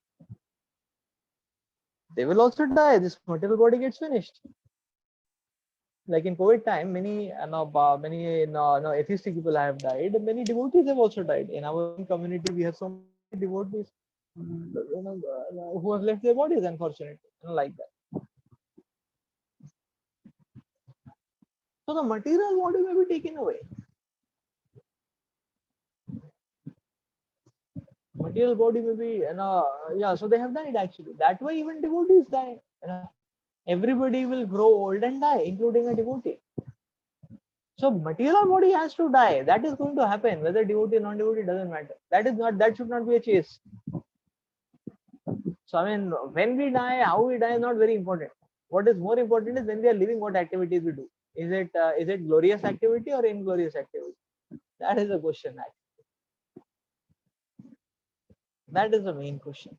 They will also die. This material body gets finished. Like in COVID time, many atheistic people have died. Many devotees have also died. In our community, we have so many devotees who have left their bodies, unfortunately, like that. So the material body may be taken away. Material body may be, so they have died actually. That way, even devotees die. Everybody will grow old and die, including a devotee. So material body has to die. That is going to happen. Whether devotee or non-devotee doesn't matter. That should not be a chase. So I mean, when we die, how we die is not very important. What is more important is when we are living, what activities we do. Is it glorious activity or inglorious activity? That is the question. Actually. That is the main question.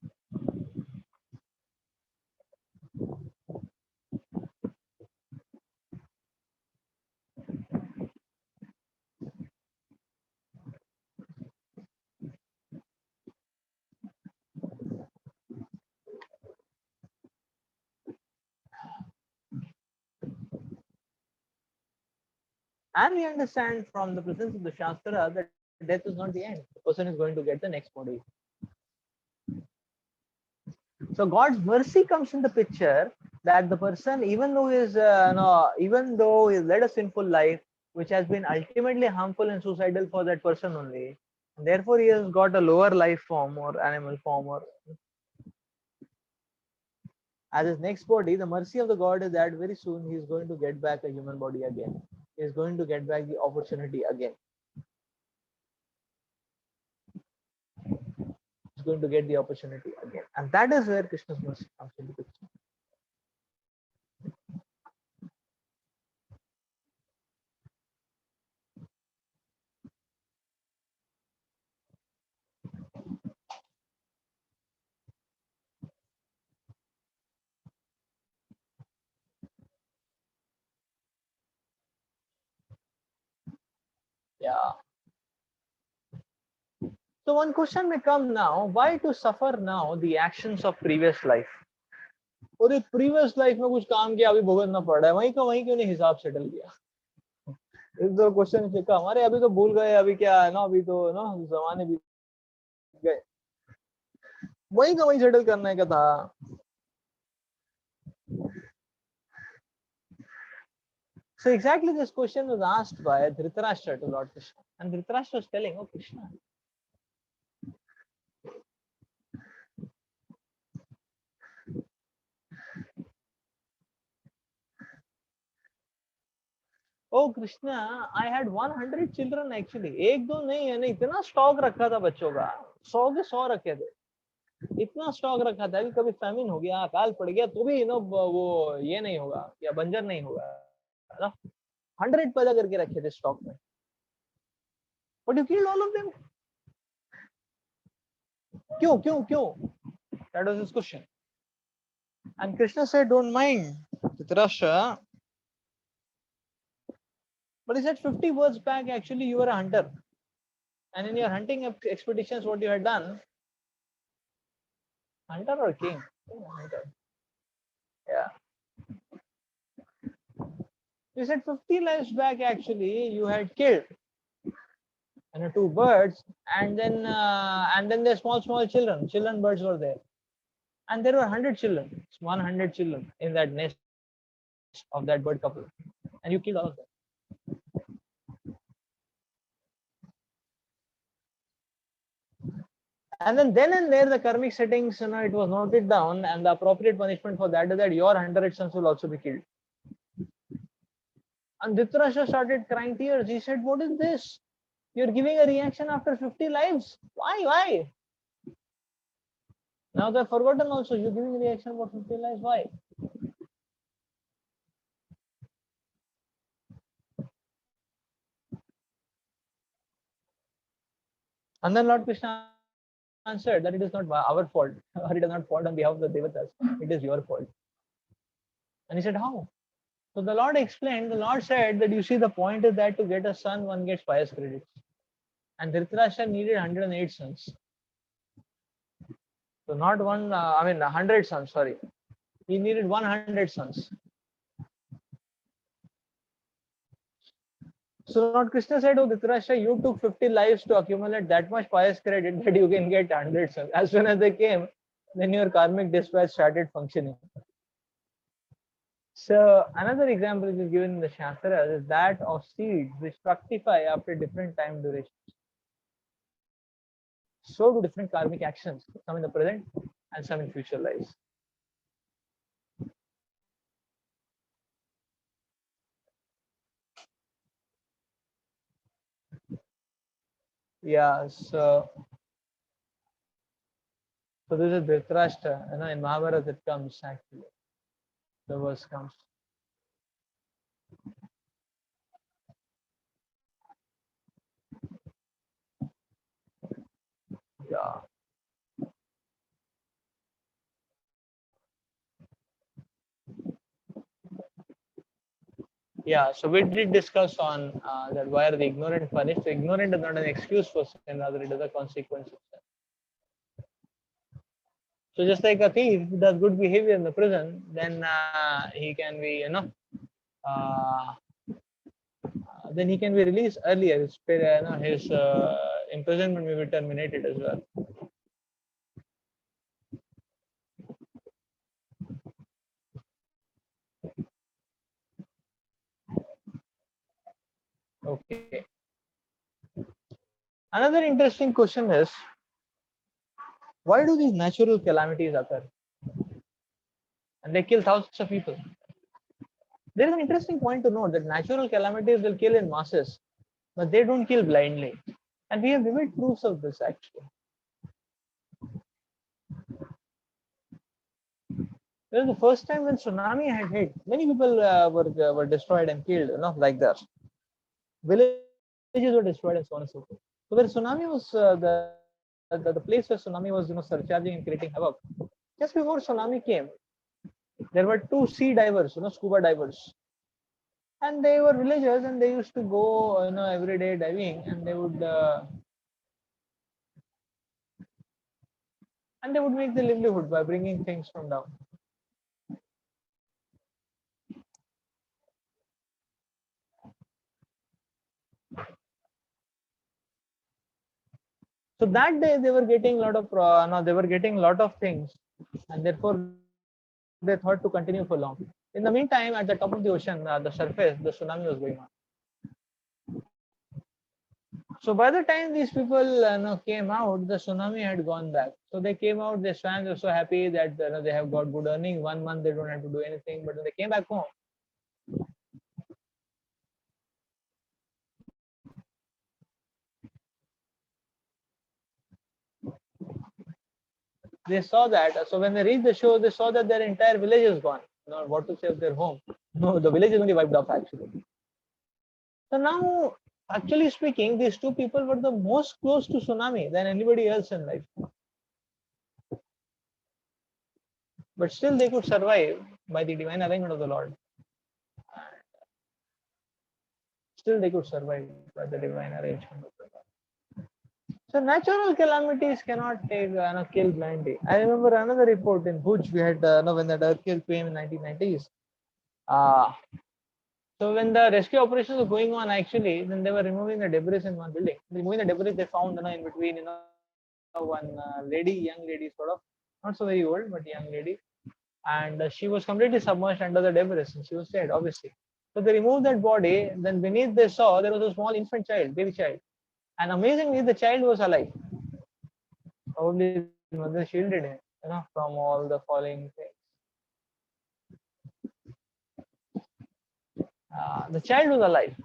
And we understand from the presence of the Shastra that death is not the end. The person is going to get the next body. So God's mercy comes in the picture, that the person, even though even though he led a sinful life, which has been ultimately harmful and suicidal for that person only, therefore he has got a lower life form or animal form, or as his next body, the mercy of the God is that very soon he is going to get back a human body again. He is going to get back the opportunity again. He's going to get the opportunity again. And that is where Krishna's mercy comes into picture. Yeah. So one question may come now, why to suffer now the actions of previous life? और एक previous life में कुछ काम किया अभी भुगतना पड़ रहा है, वहीं का वहीं क्यों नहीं हिसाब सेटल किया? इस दो क्वेश्चन से कहा हमारे अभी तो भूल गए, अभी क्या है ना, अभी तो ना जमाने भी गए, वहीं का वहीं सेटल करने का था. So exactly this question was asked by Dhritarashtra to Lord Krishna, and Dhritarashtra was telling, "Oh Krishna, oh Krishna, I had 100 children actually. एक दो नहीं है, नहीं इतना स्टॉक रखा था बच्चों का, 100 के 100 रखे थे, इतना स्टॉक रखा था कि कभी फैमिन हो गया, अकाल पड़ गया तो भी वो ये नहीं होगा या बंजर नहीं होगा, है ना. 100 पैदा करके रखे थे स्टॉक में, but you killed all of them. क्यों क्यों क्यों? That was his question. And Krishna said, don't mind Dhritarashtra, but he said 50 words back actually you were a hunter, and in your hunting expeditions what you had done, hunter or king? Hunter. Yeah. You said 50 lives back actually you had killed two birds, and then the small children birds were there, and there were 100 children, 100 children in that nest of that bird couple, and you killed all of them. And then and there the karmic settings, it was noted down, and the appropriate punishment for that is that your 100 sons will also be killed. And Dhritarashtra started crying tears. He said, what is this? You're giving a reaction after 50 lives. Why? Now they've forgotten also, you're giving a reaction about 50 lives. Why? And then Lord Krishna answered that it is not our fault, or it is not fault on behalf of the Devatas. It is your fault. And he said, how? So the Lord explained, the Lord said that you see, the point is that to get a son, one gets pious credits. And Dhritarashtra needed 108 sons. So not 100 sons, sorry. He needed 100 sons. So Lord Krishna said, oh Dhritarashtra, you took 50 lives to accumulate that much pious credit that you can get 100 sons. As soon as they came, then your karmic dispatch started functioning. So another example which is given in the Shastras is that of seeds which fructify after different time durations. So do different karmic actions, some in the present and some in future lives. Yeah, so this is Dhritarashtra, in Mahabharata it comes actually. The verse comes. Yeah. Yeah, so we did discuss on that why are the ignorant punished. So ignorant is not an excuse for sin, rather it is a consequence of sin. So just like a thief does good behavior in the prison, then he can be, then he can be released earlier. His imprisonment may be terminated as well. Okay. Another interesting question is, why do these natural calamities occur and they kill thousands of people? There is an interesting point to note that natural calamities will kill in masses, but they don't kill blindly. And we have vivid proofs of this actually. This is the first time when tsunami had hit. Many people were destroyed and killed, like that. Villages were destroyed and so on and so forth. So where tsunami was the place where tsunami was surcharging and creating havoc. Just before tsunami came, there were two sea divers, scuba divers, and they were villagers and they used to go every day diving, and they would make their livelihood by bringing things from down. So that day they were getting a lot of they were getting a lot of things, and therefore they thought to continue for long. In the meantime, at the top of the ocean, the surface, the tsunami was going on. So by the time these people came out, the tsunami had gone back. So they came out, they swam, they were so happy that they have got good earning. 1 month they don't have to do anything. But when they came back home, they saw that. So when they reached the shore, they saw that their entire village is gone. What to say of their home? No, the village is only wiped off actually. So now, actually speaking, these two people were the most close to tsunami than anybody else in life. But still they could survive by the divine arrangement of the Lord. Still they could survive by the divine arrangement of the Lord. So natural calamities cannot take kill blindly. I remember another report in Bhuj. We had when that earthquake came in 1990s. Uh, so when the rescue operations were going on, actually, then they were removing the debris in one building. Removing the debris, they found in between one young lady, sort of not so very old, but young lady, and she was completely submerged under the debris, and she was dead, obviously. So they removed that body. Then beneath they saw there was a small infant child, baby child, and amazingly the child was alive. Probably his mother shielded him, from all the falling things. The child was alive.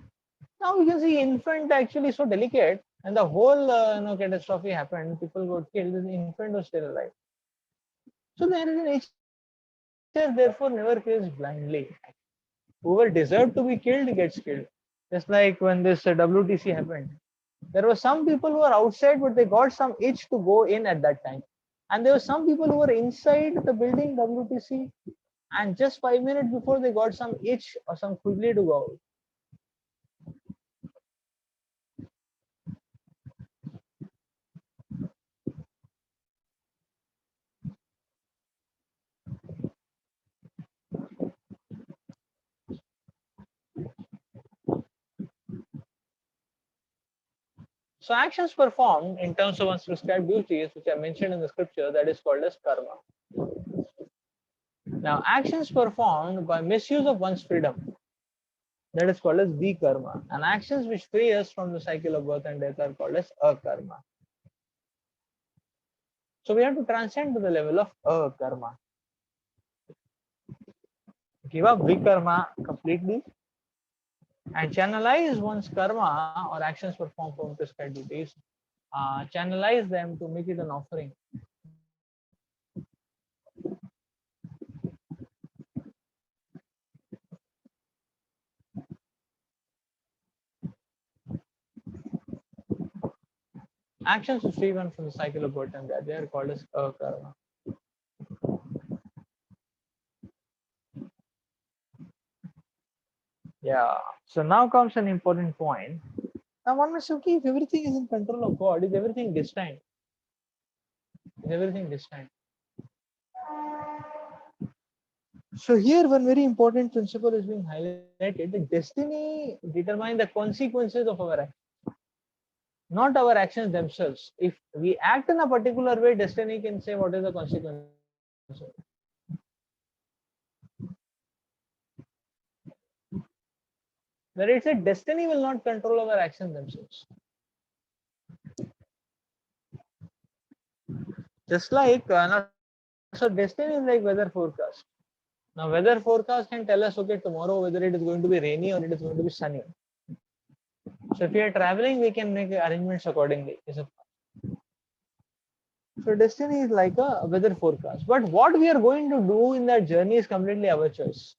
Now you can see infant actually so delicate, and the whole catastrophe happened. People got killed. The infant was still alive. So there is a nature, therefore, never kills blindly. Whoever deserved to be killed gets killed. Just like when this WTC happened, there were some people who were outside, but they got some itch to go in at that time, and there were some people who were inside the building WTC, and just 5 minutes before they got some itch or some quickly to go out. So actions performed in terms of one's prescribed duties, which are mentioned in the scripture, that is called as karma. Now, actions performed by misuse of one's freedom, that is called as vikarma, and actions which free us from the cycle of birth and death are called as akarma. So we have to transcend to the level of akarma. Give up vikarma completely and channelize one's karma or actions performed from prescribed duties. Channelize them to make it an offering. Actions to free one from the cycle of birth and death, they are called as akarma. Yeah. So now comes an important point. Now one must say, okay, if everything is in control of God, is everything destined? Is everything destined? So here one very important principle is being highlighted. The destiny determines the consequences of our actions, not our actions themselves. If we act in a particular way, destiny can say what is the consequence. where it said destiny will not control our actions themselves. Just like so destiny is like weather forecast. Now weather forecast can tell us, okay, tomorrow whether it is going to be rainy or it is going to be sunny. So if we are traveling, we can make arrangements accordingly. So destiny is like a weather forecast. But what we are going to do in that journey is completely our choice.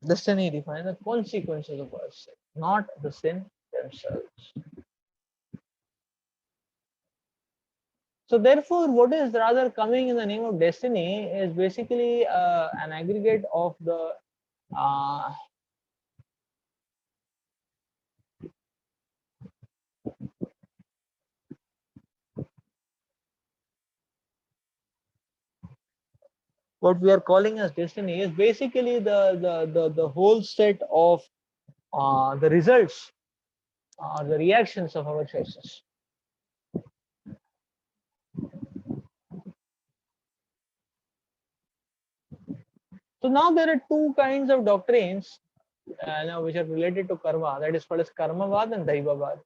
Destiny defines the consequences of our sin, not the sin themselves. So therefore, what is rather coming in the name of destiny is basically an aggregate of the what we are calling as destiny is basically the whole set of the results or the reactions of our choices. So now there are two kinds of doctrines which are related to karma, that is called as karmavad and daivavad.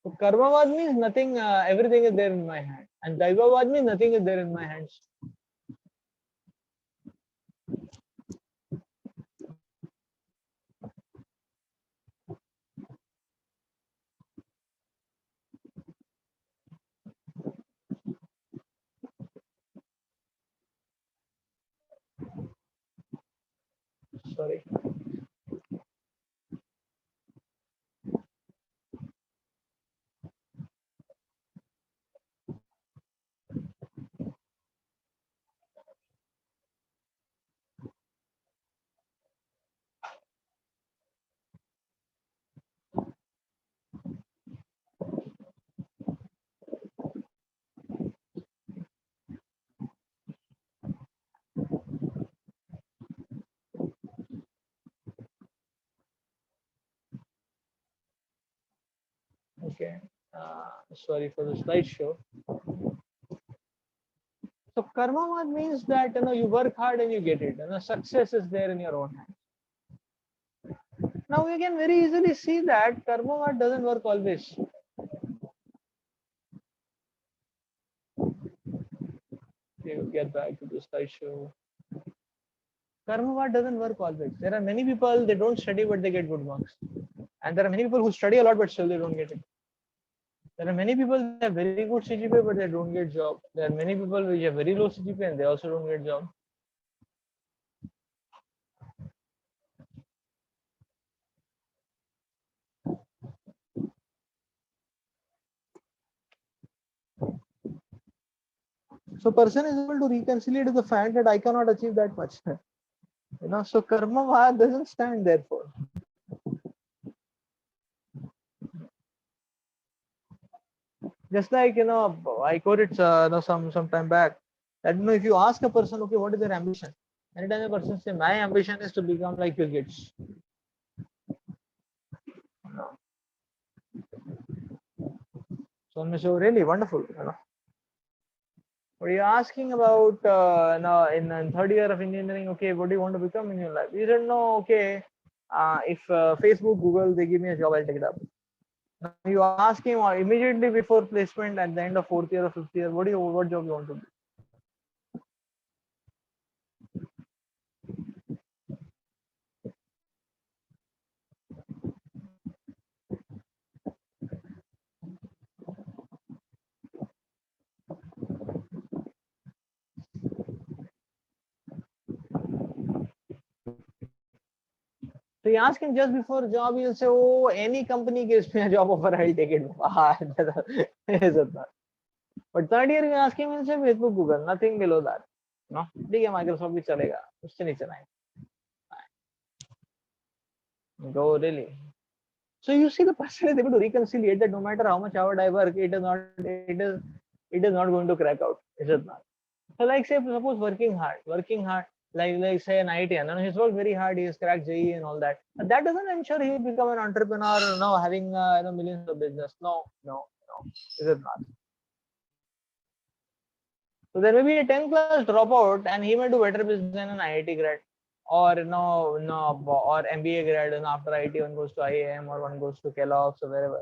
So karmavad means nothing, everything is there in my hand, and daivavad means nothing is there in my hands. Sorry. Okay. Sorry for the slideshow. So karmavad means that you work hard and you get it. Success is there in your own hand. Now you can very easily see that karmavad doesn't work always. Okay, we'll get back to the slideshow. Karmavad doesn't work always. There are many people, they don't study but they get good marks. And there are many people who study a lot but still they don't get it. There are many people that have very good CGPA but they don't get job. There are many people which have very low CGPA and they also don't get job. So person is able to reconcile with the fact that I cannot achieve that much. So karma doesn't stand therefore. Just like I quoted some time back that if you ask a person, okay, what is their ambition? Anytime a person say, my ambition is to become like Bill Gates. No. So really wonderful. What are you asking about in third year of engineering? Okay, what do you want to become in your life? You said no. Okay, if Facebook, Google, they give me a job, I'll take it up. Now you ask him immediately before placement at the end of fourth year or fifth year, what job you want to do? So you ask him just before job, he'll say, "Oh, any company gives me a job offer, I'll take it." But third year you ask him, he'll say Facebook, Google, nothing below that. No, ठीक है, Microsoft भी चलेगा, उससे नहीं चलाएंगे. Go really. So you see, the person is able to reconcile that no matter how much hard I work, it is not going to crack out. Is it not? So like say suppose working hard, like say an IITian, and he's worked very hard, he has cracked JEE and all that. But that doesn't ensure he will become an entrepreneur, having millions of business. No. Is it not? So there may be a 10th class dropout, and he may do better business than an IIT grad, or or MBA grad. And after IIT, one goes to IIM or one goes to Kellogg's or wherever.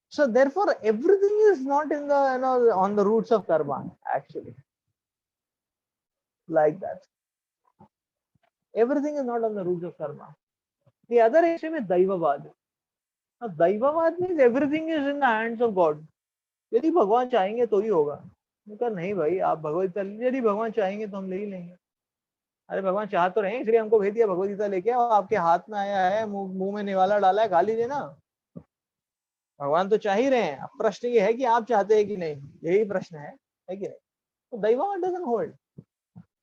So therefore, everything is not in the on the roots of karma actually, like that. Everything is not on the roots of karma. The other extreme is Daivavad. Now Daivavad means everything is in the hands of God. यदि भगवान चाहेंगे तो ही होगा. कहा नहीं भाई, आप भगवत गीता, यदि भगवान चाहेंगे तो हम ले ही लेंगे. अरे भगवान चाह तो रहे, इसलिए हमको भेज दिया भगवत गीता लेके, और आपके हाथ में आया है, मुंह में निवाला डाला है, गाली देना. भगवान तो चाह ही रहे हैं. अब प्रश्न ये है कि आप चाहते हैं कि नहीं, यही प्रश्न है कि नहीं. तो दैववाद डजंट होल्ड.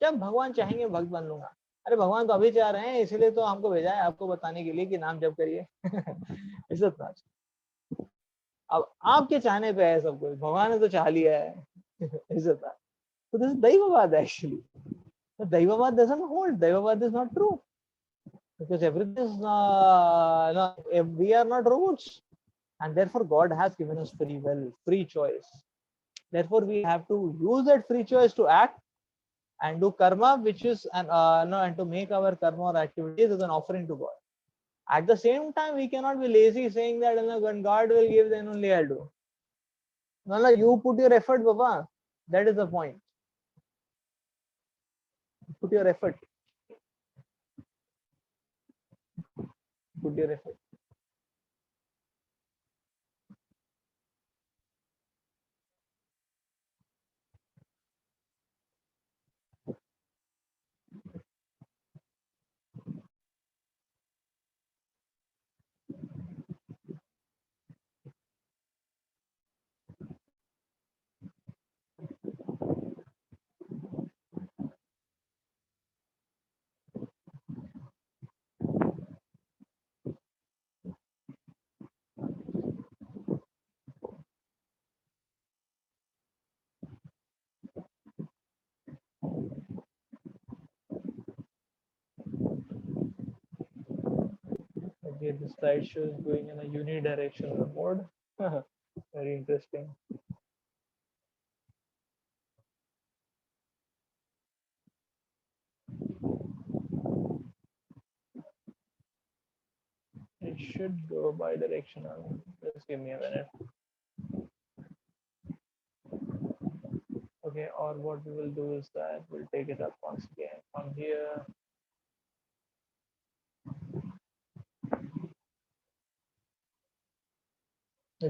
जब भगवान चाहेंगे भक्त बन लूंगा. अरे भगवान तो अभी चाह रहे हैं, इसलिए तो हमको भेजा है आपको बताने के लिए कि नाम जप करिए. इज्जत नाच. अब आपके चाहने पे है सब कुछ, भगवान ने तो चाह लिया है. इज्जत नाच. तो this is Daivavad actually. So Daivavad doesn't hold. Daivavad is not true. Because everything is, we are not robots. And therefore God has given us free will, free choice. Therefore we have to use that free choice to act and do karma, which is, and to make our karma or activities as an offering to God. At the same time, we cannot be lazy saying that when God will give, then only I'll do. No, you put your effort, Baba. That is the point. Put your effort. Put your effort. Okay, the slideshow is going in a unidirectional mode. Very interesting. It should go bi-directional. Just give me a minute. Okay, or what we will do is that we'll take it up once again from here.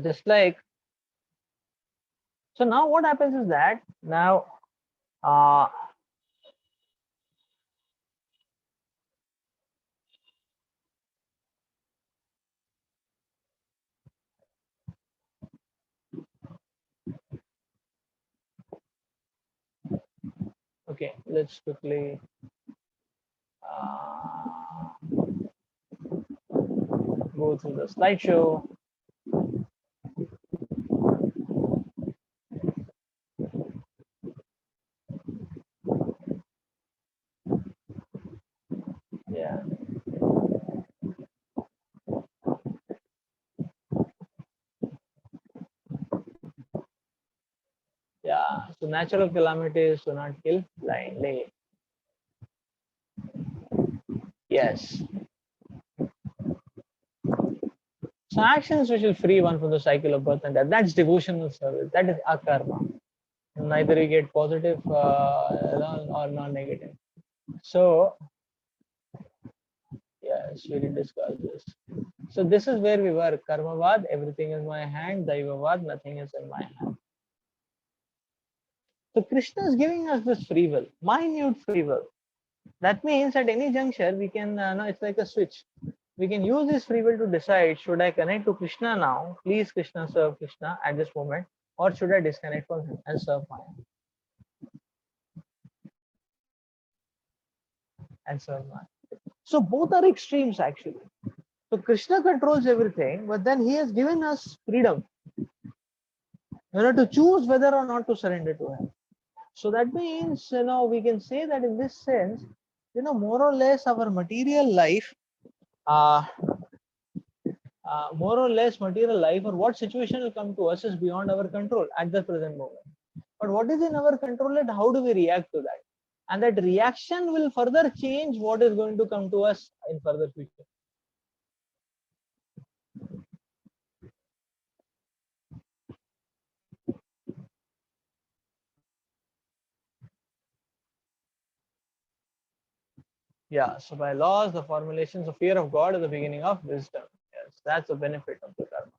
Just like, so now what happens is that now okay, let's quickly go through the slideshow. Yeah. Yeah, so natural calamities do not kill blindly. Yes. So actions which will free one from the cycle of birth and death, that's devotional service. That is akarma. Neither you get positive or non-negative. So yes, we did discuss this. So this is where we were. Karmavad, everything is in my hand. Daivavad, nothing is in my hand. So Krishna is giving us this free will, minute free will. That means at any juncture we can, it's like a switch. We can use this free will to decide, should I connect to Krishna now? Please Krishna, serve Krishna at this moment, or should I disconnect from him and serve Maya? And serve Maya. So both are extremes actually. So Krishna controls everything, but then he has given us freedom, to choose whether or not to surrender to him. So that means, we can say that in this sense, more or less our material life more or less material life or what situation will come to us is beyond our control at the present moment. But what is in our control and how do we react to that? And that reaction will further change what is going to come to us in further future. Yeah, so by laws, the formulations of fear of God is the beginning of wisdom. Yes, that's the benefit of the karma.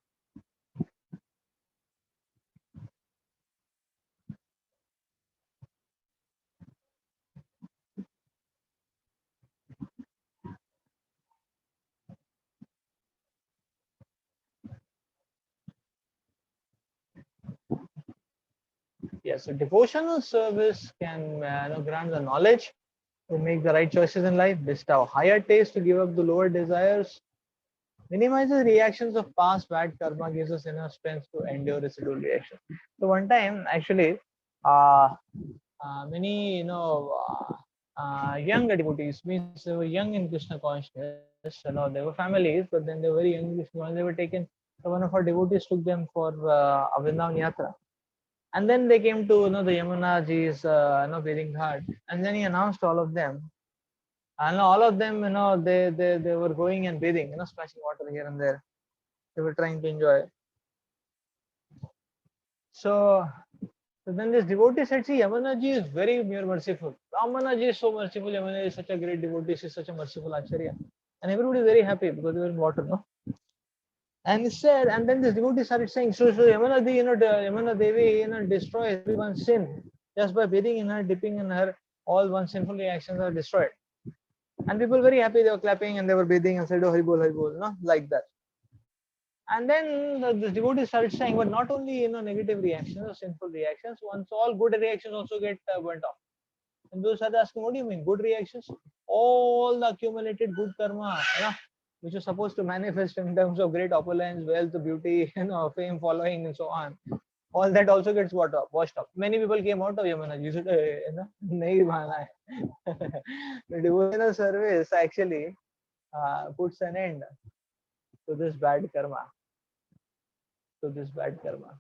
Yes, so devotional service can grant the knowledge to make the right choices in life, bestow higher taste to give up the lower desires, minimizes reactions of past bad karma, gives us enough strength to endure residual reactions. So one time, actually, uh, many young devotees means they were young in Krishna consciousness. They were families, but then they were very young in Krishna. They were taken. So one of our devotees took them for a Vrindavan Yatra, and then they came to the Yamuna ji's bathing ghat, and then he announced all of them. And all of them, they were going and bathing, splashing water here and there. They were trying to enjoy. So, then this devotee said, see, Yamanaji is very merciful. Ramanaji is so merciful. Yamanaji is such a great devotee. She is such a merciful Acharya. And everybody is very happy because they were in water, no? And he said, and then this devotee started saying, so Yamuna, Yamuna Devi, destroys everyone's sin just by bathing in her, dipping in her. All one's sinful reactions are destroyed. And people were very happy. They were clapping and they were bathing and said, oh, Haribol, like that. And then the devotee started saying, but not only negative reactions or sinful reactions, once all good reactions also get burnt off. And those started asking, what do you mean, good reactions? All the accumulated good karma, which is supposed to manifest in terms of great opulence, wealth, beauty, fame, following, and so on. All that also gets washed up. Many people came out of Yamuna. You said, nahi bhana hai. The devotional service actually puts an end to this bad karma. To this bad karma.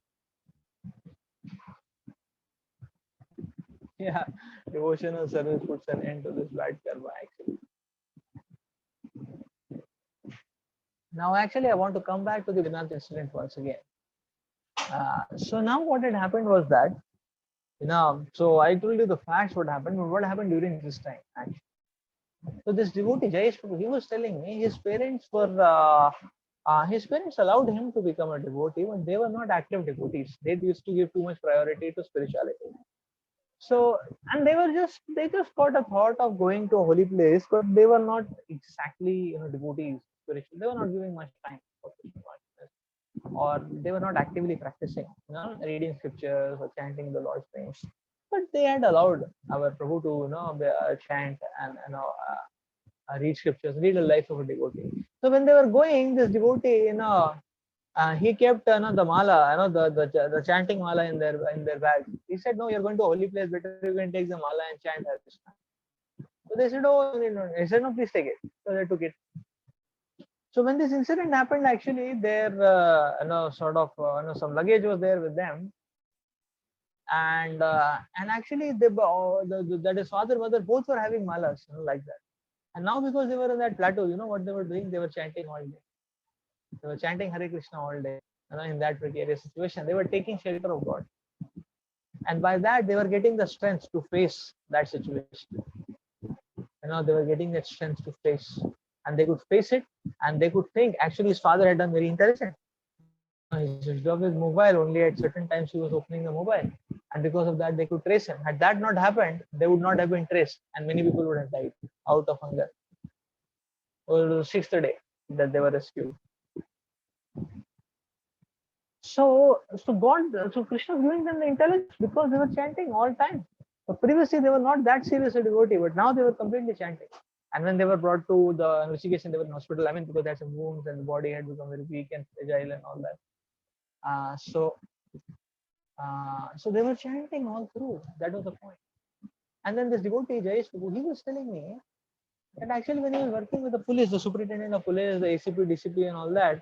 Yeah, devotional service puts an end to this bad karma actually. Now, actually, I want to come back to the Vedant incident once again. So now what had happened was that, so I told you the facts what happened, but what happened during this time actually. So this devotee Jayesh Prabhu, he was telling me his parents allowed him to become a devotee, but they were not active devotees. They used to give too much priority to spirituality. So, and they just got a thought of going to a holy place, but they were not exactly devotees spiritual. They were not giving much time for Krishna consciousness, or they were not actively practicing, reading scriptures or chanting the Lord's names. But they had allowed our Prabhu to chant and read scriptures, read the life of a devotee. So when they were going, this devotee, he kept the mala, the chanting mala in their bag. He said, "No, you're going to a holy place. Better you can take the mala and chant Hare Krishna." So they said, "Oh, no." He said, "No, please take it." So they took it. So when this incident happened, actually, their sort of some luggage was there with them, and actually that his father mother both were having malas, like that. And now because they were in that plateau, what they were doing? They were chanting all day. They were chanting Hare Krishna all day. In that precarious situation, they were taking shelter of God, and by that they were getting the strength to face that situation. They were getting that strength to face, and they could face it, and they could think. Actually, his father had done very intelligent. He switched off his mobile only at certain times. He was opening the mobile, and because of that, they could trace him. Had that not happened, they would not have been traced, and many people would have died out of hunger. Or the sixth day that they were rescued. So Krishna was giving them the intelligence because they were chanting all time. So previously they were not that serious a devotee, but now they were completely chanting. And when they were brought to the investigation, they were in hospital. I mean, because they had some wounds and the body had become very weak and fragile and all that. So they were chanting all through. That was the point. And then this devotee Jayesh Prabhu, he was telling me that actually when he was working with the police, the superintendent of police, the ACP, DCP, and all that,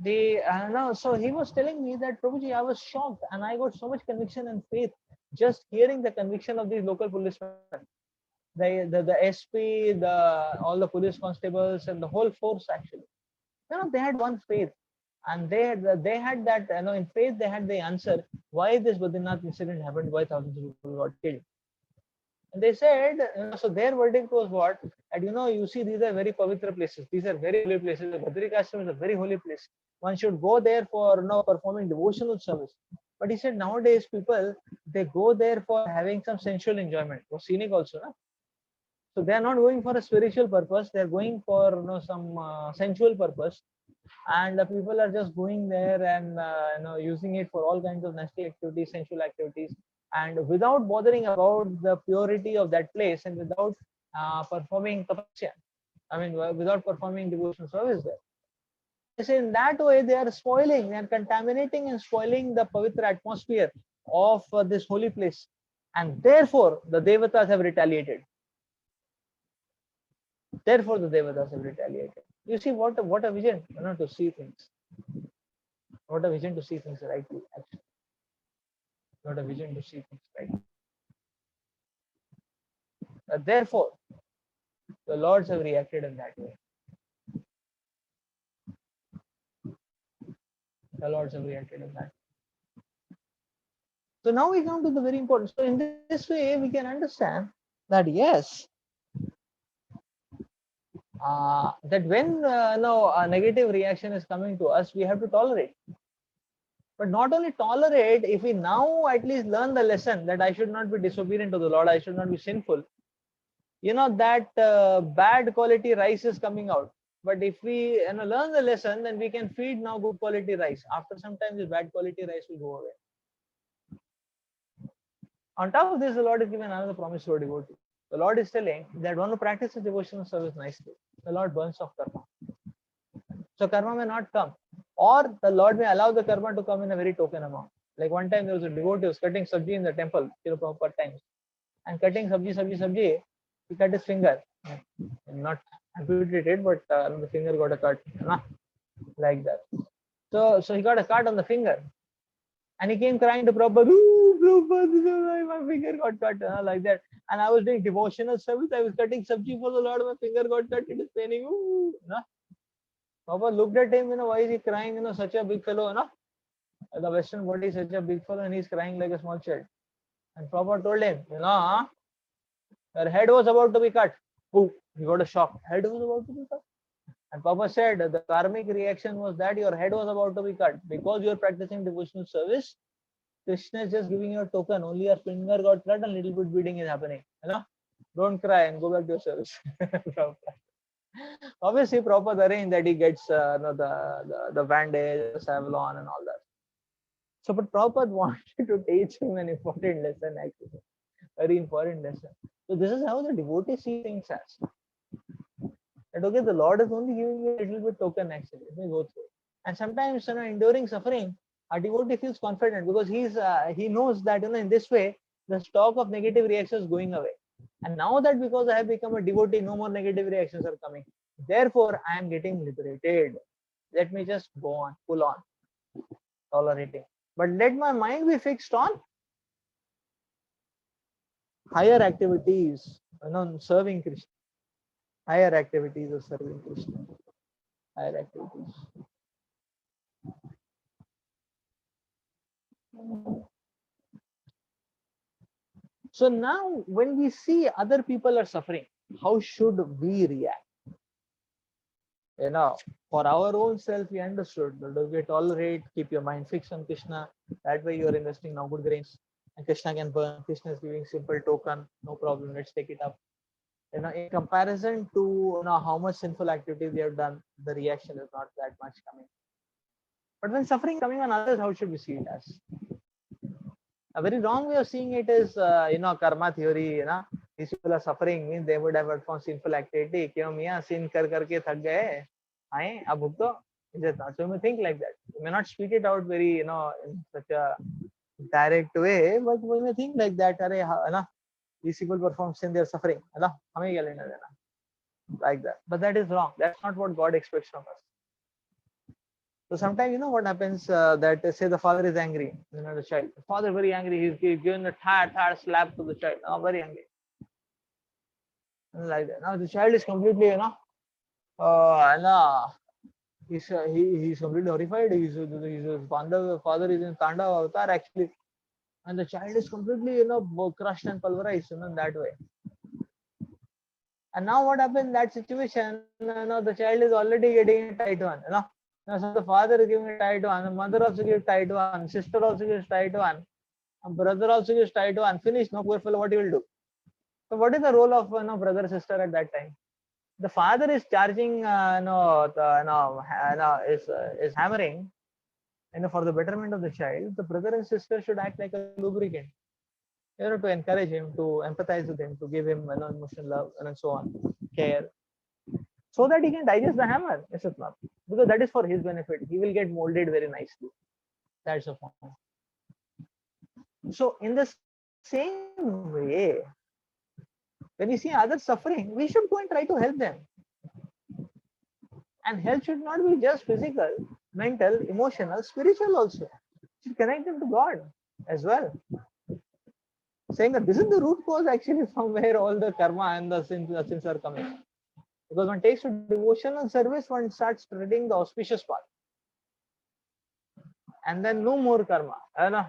So he was telling me that Prabhuji, I was shocked and I got so much conviction and faith just hearing the conviction of these local policemen. The SP, all the police constables and the whole force actually. They had one faith, and they had that, in faith they had the answer why this Badrinath incident happened, why thousands of people got killed. And they said, so their verdict was what? And you see, these are very pavitra places. These are very holy places. The Badrikashram is a very holy place. One should go there for performing devotional service. But he said nowadays people, they go there for having some sensual enjoyment, or scenic also, no? So they are not going for a spiritual purpose. They are going for some sensual purpose, and the people are just going there and using it for all kinds of nasty activities, sensual activities, and without bothering about the purity of that place, and without performing tapasya. I mean, without performing devotional service there. So in that way, they are spoiling, they are contaminating and spoiling the pavitra atmosphere of this holy place, and therefore the devatas have retaliated. Therefore, the devatas have retaliated. You see what a vision, to see things. What a vision to see things rightly, actually. What a vision to see things rightly. Therefore, the lords have reacted in that way. The lords have reacted in that way. So now we come to the very important. So in this way, we can understand that yes, that when a negative reaction is coming to us, we have to tolerate. But not only tolerate, if we now at least learn the lesson that I should not be disobedient to the Lord, I should not be sinful. That bad quality rice is coming out. But if we learn the lesson, then we can feed now good quality rice. After some time, this bad quality rice will go away. On top of this, the Lord has given another promise to a devotee. The Lord is telling that one who practices devotional service nicely, the Lord burns off karma. So karma may not come, or the Lord may allow the karma to come in a very token amount. Like one time there was a devotee who was cutting sabji in the temple, proper times, and cutting sabji, he cut his finger. Not amputated, but the finger got a cut, like that. So he got a cut on the finger, and he came crying to Prabhupada, "Prabhupada, my finger got cut," like that. And I was doing devotional service. I was cutting sabji for the Lord. My finger got cut. It is paining. Prabhupada looked at him. Why is he crying? Such a big fellow. The Western body is such a big fellow, and he's crying like a small child. And Prabhupada told him, your head was about to be cut. Ooh, he got a shock. Head was about to be cut. And Papa said the karmic reaction was that your head was about to be cut. Because you are practicing devotional service, Krishna is just giving you a token. Only your finger got cut and little bit bleeding is happening. Don't cry and go back to your service. Obviously, Prabhupada arranged that he gets the bandage, the Savlon and all that. So, but Prabhupada wanted to teach him an important lesson, actually. Very important lesson. So this is how the devotee see things as. That okay, the Lord is only giving you a little bit token actually. Let me go through. And sometimes enduring suffering, a devotee feels confident because he knows that in this way the stock of negative reactions is going away. And now that because I have become a devotee, no more negative reactions are coming. Therefore, I am getting liberated. Let me just go on, pull on, tolerating. But let my mind be fixed on higher activities, serving Krishna. Higher activities of serving Krishna. Higher activities. So now when we see other people are suffering, how should we react? For our own self, we understood. Do we tolerate? Keep your mind fixed on Krishna. That way you are investing now good grains. And Krishna can burn. Krishna is giving simple token. No problem. Let's take it up. In comparison to how much sinful activity we have done, the reaction is not that much coming. But when suffering coming on others, how should we see it as? A very wrong way of seeing it is, karma theory. These people are suffering, means they would have performed sinful activity. Kyun miya sin kar karke thak gaye? Aye, ab bhugto. Is it not? So you may think like that. You may not speak it out very, in such a direct way, but we may think like that. These people perform sin, they are suffering. Like that. But that is wrong. That's not what God expects from us. So sometimes you know what happens, that say the father is angry, the child. The father very angry. He's given a third slap to the child. Oh, very angry, and like that. Now the child is completely no, he's completely horrified. He's father is in Tanda avatar actually, and the child is completely crushed and pulverized in that way. And now what happened in that situation? The child is already getting a tight one. Now, so the father is giving a tight one, the mother also gives tight one, sister also gives tight one, and brother also gives tight one. Finish. No poor fellow. What he will do? So what is the role of brother sister at that time? The father is charging, is hammering, for the betterment of the child. The brother and sister should act like a lubricant, to encourage him, to empathize with him, to give him emotional love and so on, care, so that he can digest the hammer, etc. Because that is for his benefit. He will get molded very nicely. That's the point. So in the same way, when we see others suffering, we should go and try to help them. And help should not be just physical, mental, emotional, spiritual also. It should connect them to God as well. Saying that this is the root cause actually from where all the karma and the sins are coming. Because one takes to devotional service, one starts treading the auspicious path. And then no more karma.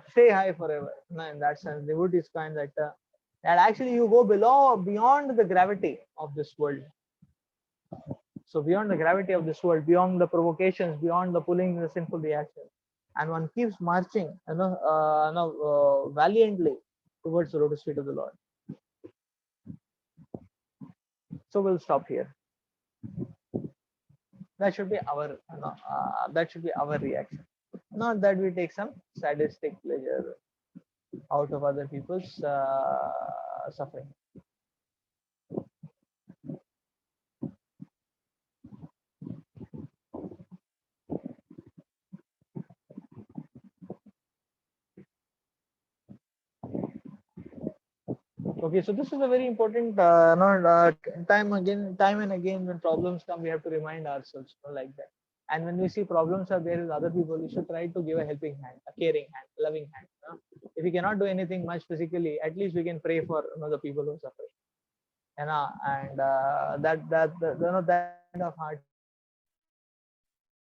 Stay high forever. In that sense, devotees find that actually you go beyond the gravity of this world. So beyond the gravity of this world, beyond the provocations, beyond the pulling the sinful reactions, and one keeps marching, valiantly towards the lotus feet of the Lord. So we'll stop here. That should be our reaction. Not that we take some sadistic pleasure out of other people's suffering. Okay, so this is a very important time and again when problems come, we have to remind ourselves like that. And when we see problems are there with other people, we should try to give a helping hand, a caring hand, a loving hand. If we cannot do anything much physically, at least we can pray for the people who are suffering. And that kind of heart